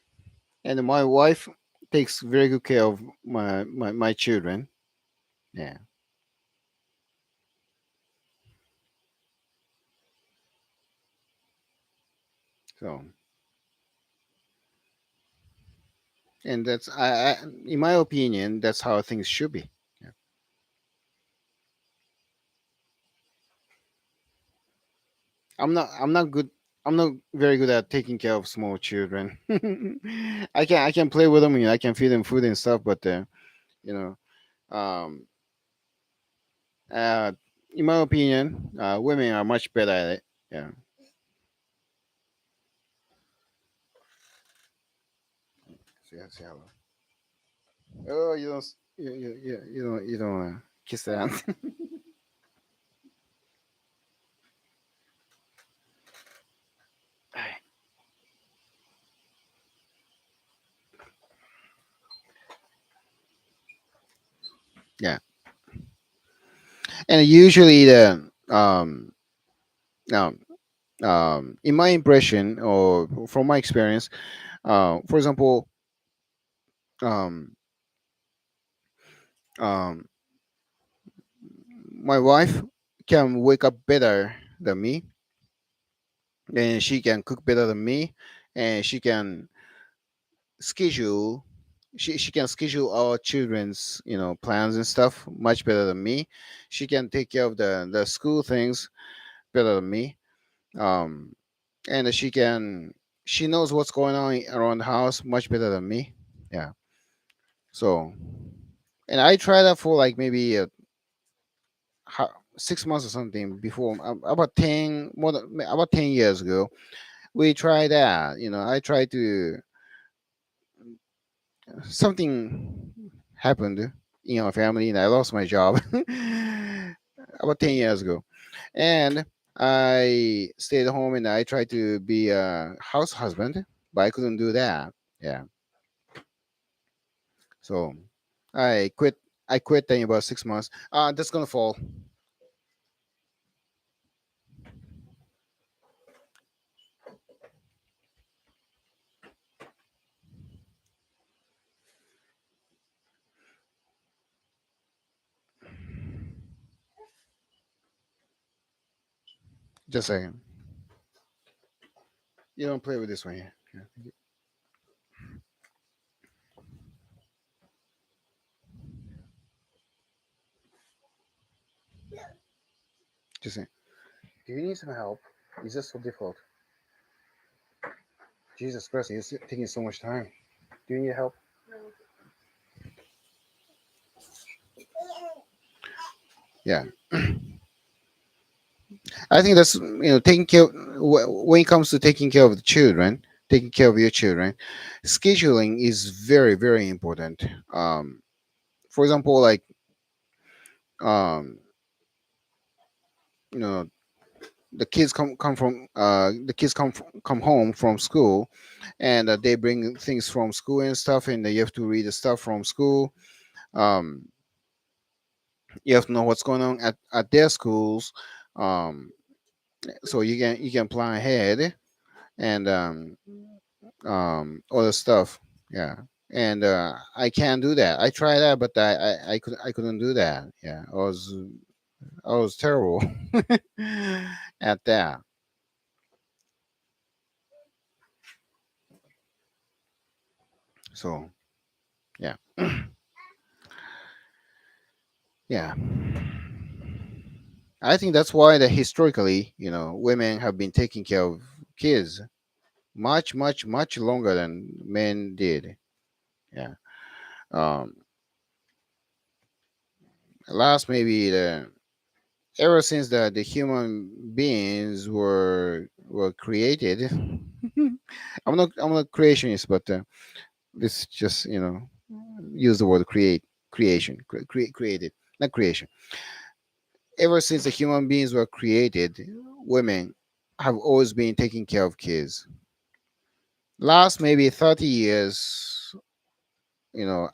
[SPEAKER 1] And my wife takes very good care of my children. Yeah. So, and that's in my opinion, that's how things should be. Yeah. I'm not good. I'm not very good at taking care of small children. I can play with them, I can feed them food and stuff, but you know, um, uh, in my opinion, women are much better at it. Yeah. Say hello. Oh, you don't. You don't kiss the hand. Yeah. And usually the um in my impression or from my experience, for example, um um my wife can wake up better than me, and she can cook better than me, and schedule she can schedule our children's plans and stuff much better than me. She can take care of the school things better than me. um and she knows what's going on around the house much better than me. Yeah. So, and I tried that for like maybe 6 months or something before, about 10 more than about 10 years ago. We tried that. I tried to something happened in our family, and I lost my job about 10 years ago. And I stayed home and I tried to be a house husband, but I couldn't do that. Yeah. So I quit. I quit in about 6 months. That's gonna fall. Just a second. You don't play with this one here. Yeah. Just saying. Do you need some help? Is this so difficult? Jesus Christ, it's taking so much time. Do you need help? Yeah. I think that's taking care. When it comes to taking care of the children, taking care of your children, scheduling is very very important. For example, like um, you know, the kids come home from school, and they bring things from school and stuff, and you have to read the stuff from school. Um, you have to know what's going on at their schools, um, so you can plan ahead and other stuff. Yeah, and I can't do that. I tried that, but I couldn't do that. Yeah, I was terrible at that. So yeah, yeah. I think that's why that historically, women have been taking care of kids much longer than men did. Yeah. Um, last maybe the ever since the human beings were created. I'm not creationist, but this just use the word creation, created, not creation. Ever since the human beings were created, women have always been taking care of kids. Last maybe 30 years,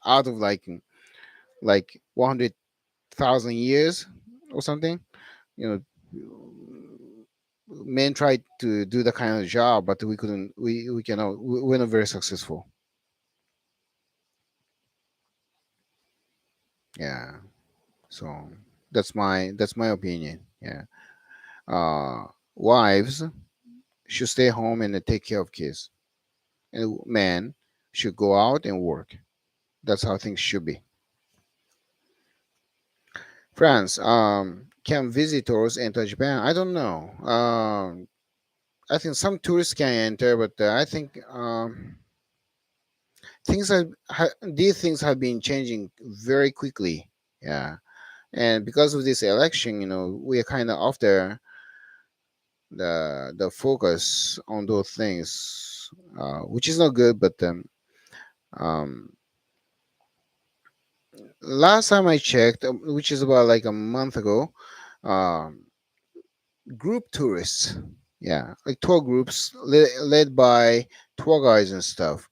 [SPEAKER 1] out of like 100,000 years or something, you know, men tried to do the kind of job, but we couldn't. We cannot. We're not very successful. Yeah. So that's my opinion. Yeah. Wives should stay home and take care of kids, and men should go out and work. That's how things should be. France. Can visitors enter Japan? I don't know. I think some tourists can enter, but I think these things have been changing very quickly. Yeah, and because of this election, we are kind of off the focus on those things, which is not good. But um, last time I checked, which is about like a month ago, um, group tourists, yeah, like tour groups led by tour guides and stuff,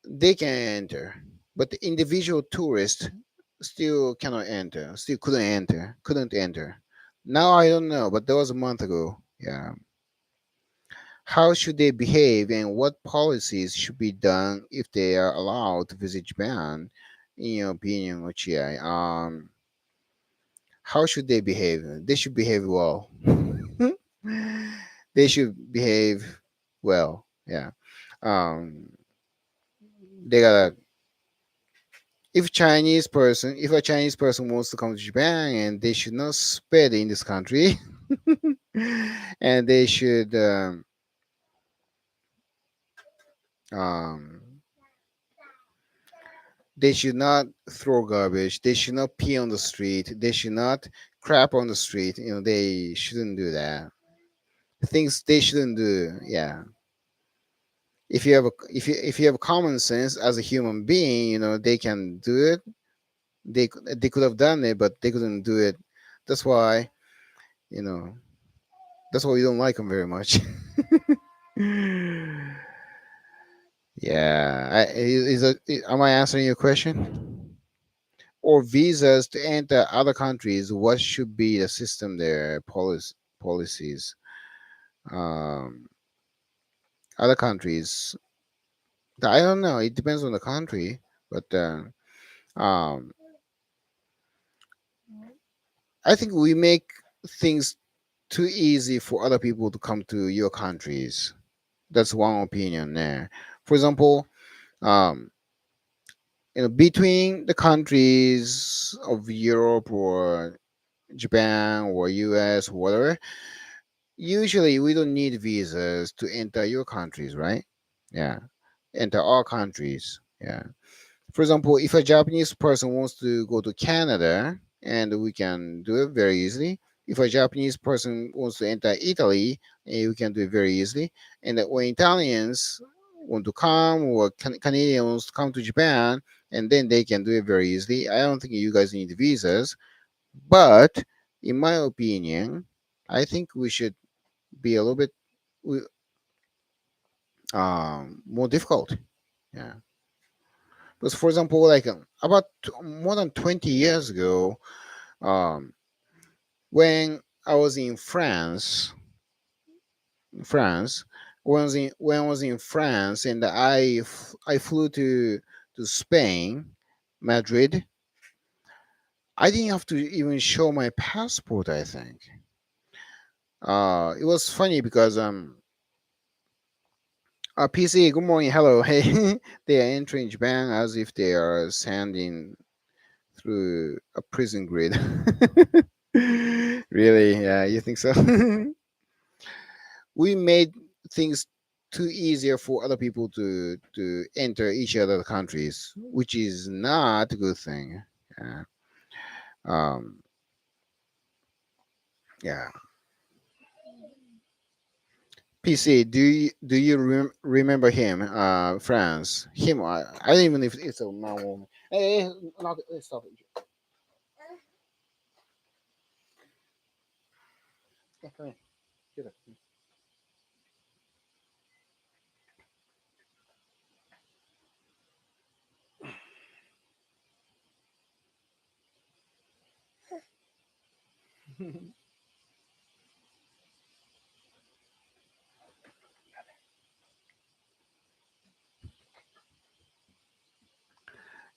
[SPEAKER 1] they can enter, but the individual tourist still cannot enter, still couldn't enter. Now I don't know, but that was a month ago. Yeah. How should they behave and what policies should be done if they are allowed to visit Japan? In your opinion, Ochiai, how should they behave? They should behave well. They should behave well. Yeah. Um, they gotta. If a Chinese person wants to come to Japan, and they should not spread in this country, and um, they should not throw garbage. They should not pee on the street. They should not crap on the street. They shouldn't do that. Things they shouldn't do. Yeah. If you have common sense as a human being, they can do it. They could have done it, but they couldn't do it. That's why you know that's why we don't like them very much. Yeah. Am I answering your question? Or visas to enter other countries? What should be the system there? Policies. Um, Other countries. I don't know. It depends on the country, but um, I think we make things too easy for other people to come to your countries. That's one opinion there. For example, um, between the countries of Europe or Japan or US or whatever, usually we don't need visas to enter your countries, right? Yeah, enter our countries. Yeah. For example, if a Japanese person wants to go to Canada, and we can do it very easily. If a Japanese person wants to enter Italy, we can do it very easily. And when Italians want to come, or Canadians come to Japan, and then they can do it very easily. I don't think you guys need visas, but in my opinion, I think we should be a little bit more difficult. Yeah. Because, for example, like about more than 20 years ago, um, when I was in France, when I was in France, and I flew to Spain, Madrid. I didn't have to even show my passport. I think it was funny because PC. Good morning, hello, hey. They are entering Japan as if they are sending through a prison grid. Really? Yeah, you think so? We made things too easier for other people to enter each other countries, which is not a good thing. Yeah. Um. Yeah. PC. Do you remember him? France. Him. I don't even know if it's a man or woman. Hey, no, stop it. Yeah, come here. Get up.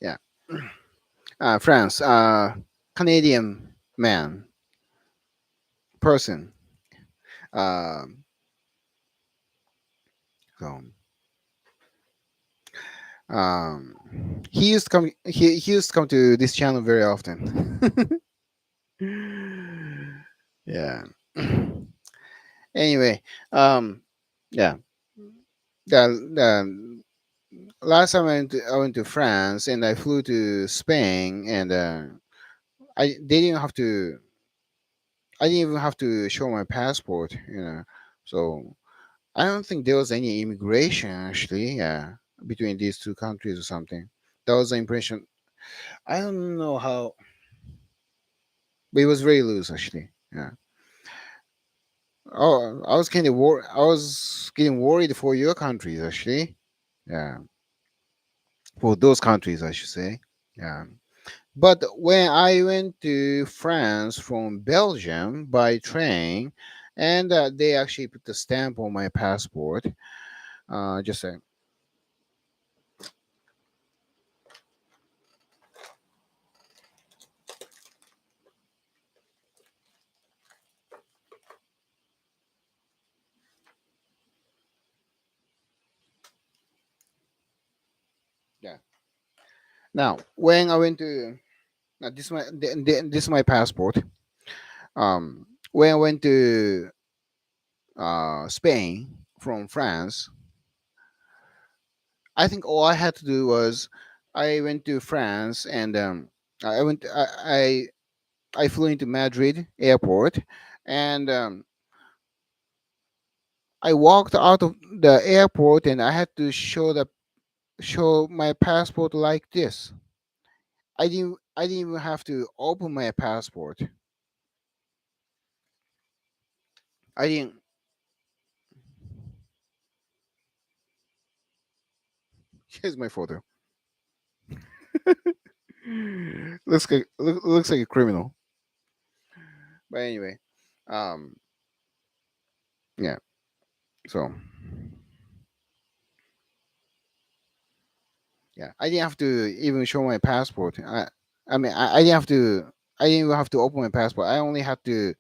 [SPEAKER 1] Yeah. France. Canadian man person. Um. So, he used to come. He used to come to this channel very often. Yeah. Anyway, yeah. The last time I went to France and I flew to Spain and I they didn't have to. I didn't even have to show my passport. So I don't think there was any immigration actually. Yeah, between these two countries or something. That was the impression. I don't know how, but it was very loose actually. Yeah. Oh, I was getting worried for your countries actually. Yeah, for those countries I should say. Yeah. But when I went to France from Belgium by train, and they actually put the stamp on my passport. Just saying. Yeah. Now, when I went to this is my passport. When I went to Spain from France, I think all I had to do was I went to France and I went I flew into Madrid airport and I walked out of the airport and I had to show my passport like this. I didn't even have to open my passport. I didn't. Here's my photo. Looks like a criminal. But anyway, um, yeah. So yeah, I didn't have to even show my passport. I mean, I didn't have to. I didn't even have to open my passport. I only had to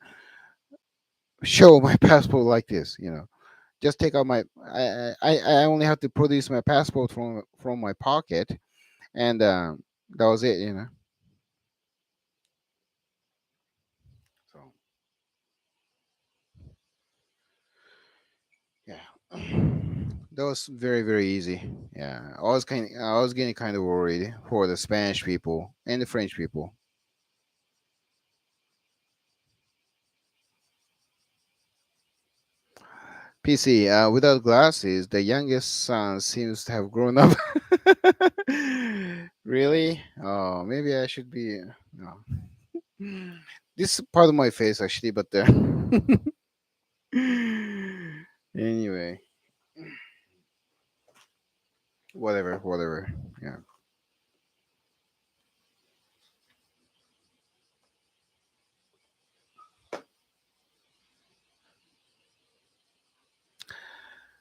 [SPEAKER 1] show my passport like this. Just take out my. I only have to produce my passport from my pocket, and that was it. So yeah, that was very easy. Yeah, I was getting kind of worried for the Spanish people and the French people. PC, without glasses, the youngest son seems to have grown up. Really? Oh, maybe I should be. No. This is part of my face actually, but anyway, whatever. Yeah.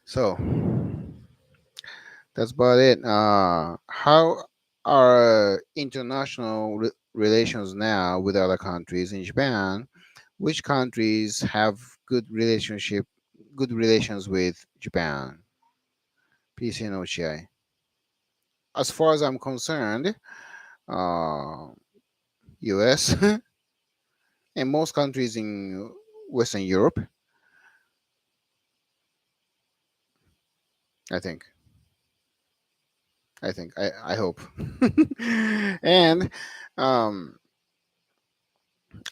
[SPEAKER 1] So that's about it. How are international relations now with other countries in Japan? Which countries have good relations with Japan? PC and Ochiai. As far as I'm concerned, uh, U.S. and most countries in Western Europe, I think. I hope. And um,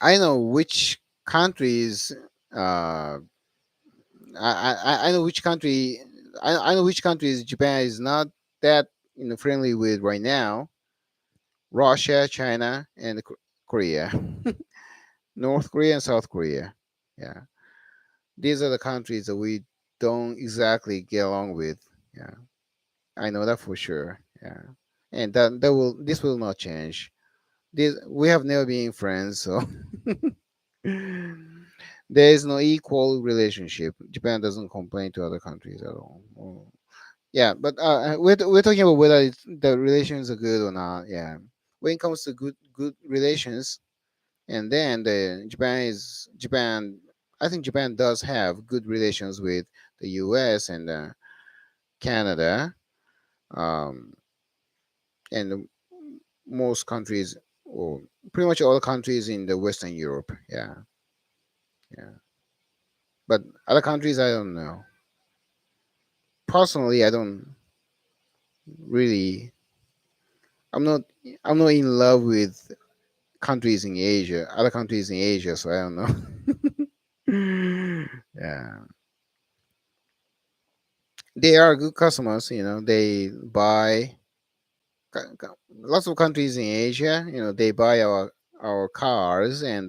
[SPEAKER 1] I know which countries. Uh, I know which country. I know which countries Japan is not that friendly with right now. Russia, China, and Korea, North Korea and South Korea. Yeah, these are the countries that we don't exactly get along with. Yeah, I know that for sure. Yeah, and that will this will not change. This we have never been friends, so there is no equal relationship. Japan doesn't complain to other countries at all. Oh. Yeah, but we're talking about whether the relations are good or not. Yeah, when it comes to good relations, and then the Japan. I think Japan does have good relations with the U.S. and Canada, um, and most countries, or pretty much all countries in the Western Europe. Yeah, yeah. But other countries, I don't know. Personally, I don't really. I'm not. I'm not in love with countries in Asia. Other countries in Asia, so I don't know. Yeah, they are good customers. They buy lots of countries in Asia. They buy our cars and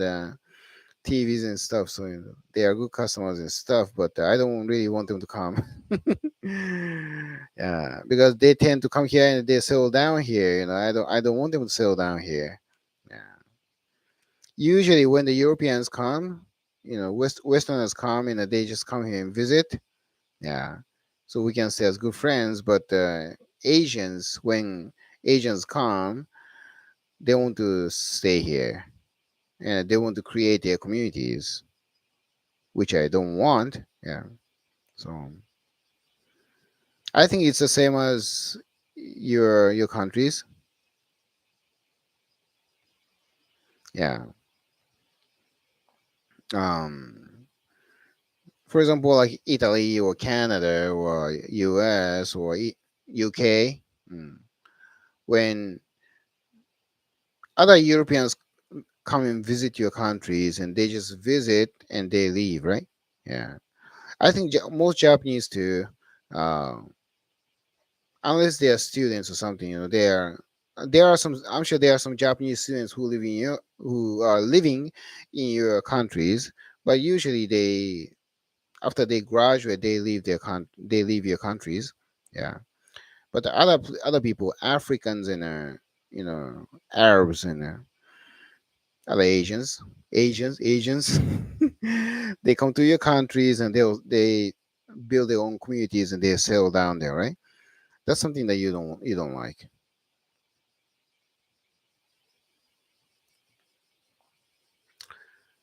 [SPEAKER 1] TVs and stuff. So they are good customers and stuff. But I don't really want them to come. Yeah, because they tend to come here and they settle down here. I don't want them to settle down here. Yeah. Usually when the Europeans come, Westerners come and they just come here and visit. Yeah. So we can stay as good friends. But Asians, when Asians come, they want to stay here and they want to create their communities, which I don't want. Yeah. So I think it's the same as your countries. Yeah. Um, for example, like Italy or Canada or US or UK. mm, When other Europeans come and visit your countries and they just visit and they leave, right? Yeah. I think most Japanese too, uh, unless they are students or something, there are some. I'm sure there are some Japanese students who are living in your countries, but usually they after they graduate they leave your countries. Yeah, but the other people, Africans and Arabs and other Asians, they come to your countries and they build their own communities and they settle down there, right? That's something that you don't like.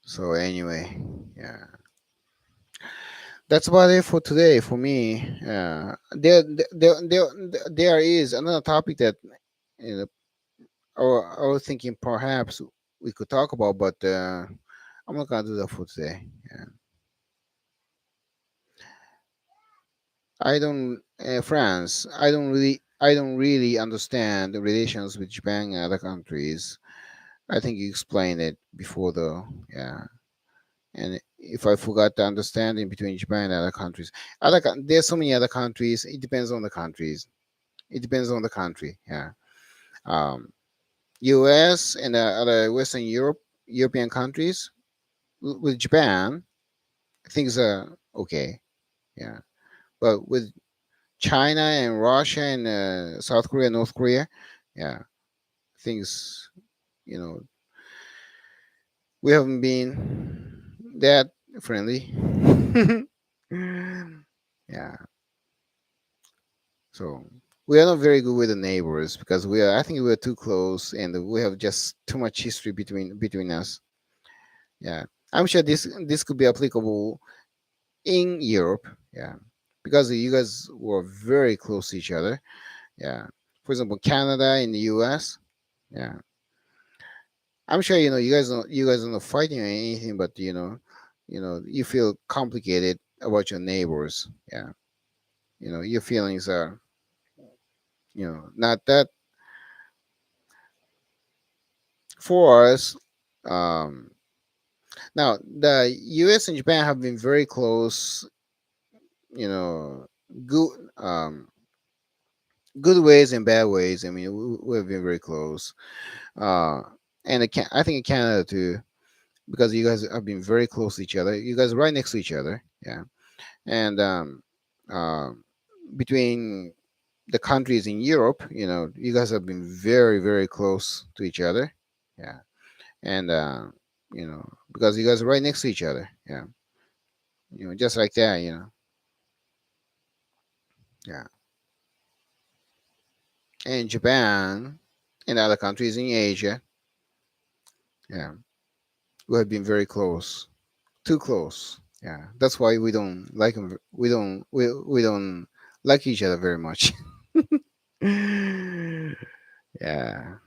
[SPEAKER 1] So anyway, yeah, that's about it for today for me. There is another topic that you know, I was thinking perhaps we could talk about, but I'm not gonna do that for today. Yeah. France. I don't really understand the relations with Japan and other countries. I think you explained it before, though. Yeah. And if I forgot the understanding between Japan and other countries, there's so many other countries. It depends on the countries. It depends on the country. Yeah. Um, U.S. and other Western Europe. European countries. With Japan, things are okay. Yeah, but with China and Russia and South Korea, North Korea, yeah, things, you know, we haven't been that friendly. Yeah, so we are not very good with the neighbors because we are. I think we are too close, and we have just too much history between us. Yeah, I'm sure this could be applicable in Europe. Yeah, because you guys were very close to each other. Yeah, for example, Canada and the U.S. Yeah, I'm sure you guys are not fighting or anything, but you feel complicated about your neighbors. Yeah, your feelings are not that for us. Um, Now the U.S. and Japan have been very close. You know, good good ways and bad ways. I mean, we've been very close. Uh, and I think in Canada too, because you guys have been very close to each other. You guys are right next to each other. Yeah, and between the countries in Europe, you guys have been very, very close to each other. Yeah, and because you guys are right next to each other. Yeah, just like that. Yeah, and Japan and other countries in Asia. Yeah, we have been very close, too close. Yeah, that's why we don't like 'em- we don't like each other very much. Yeah,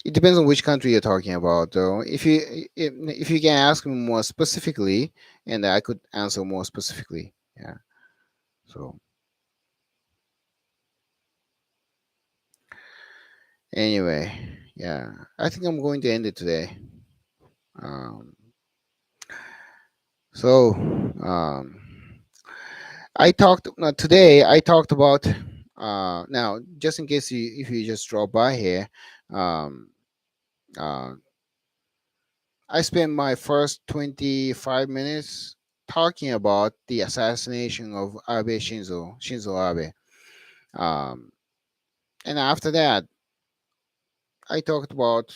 [SPEAKER 1] it depends on which country you're talking about, though. If you can ask me more specifically, and I could answer more specifically. Yeah. So anyway, yeah, I think I'm going to end it today. Um, so um, today. I talked about now just in case if you just drop by here. Um, uh, I spent my first 25 minutes talking about the assassination of Abe Shinzo Abe. Um, and after that, I talked about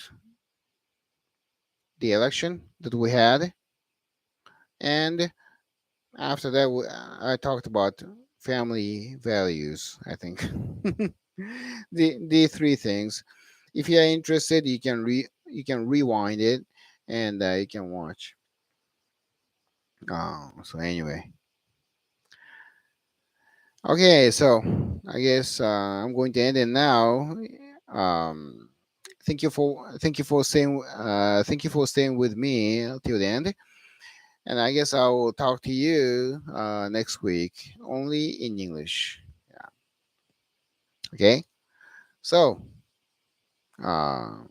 [SPEAKER 1] the election that we had, and after that, I talked about family values. I think the three things. If you are interested, you can rewind it, and you can watch. So anyway, okay. So I guess I'm going to end it now. Um, thank you for staying with me till the end. And I guess I will talk to you next week, only in English. Yeah. Okay. So, uh,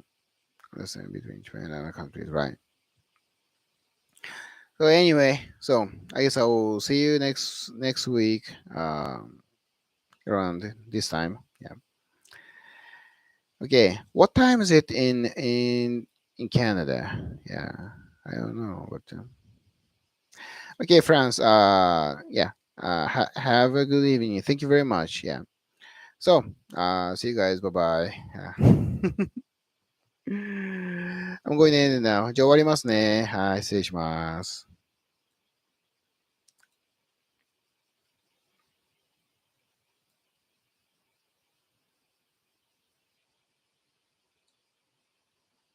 [SPEAKER 1] listen, between Japan and other countries, right? So anyway, so I guess I will see you next week around this time. Yeah. Okay. What time is it in Canada? Yeah. I don't know, but okay, France. Yeah. Have a good evening. Thank you very much. Yeah. So, see you guys. Bye bye. I'm going to end it now. じゃあ終わりますね。はい、失礼します。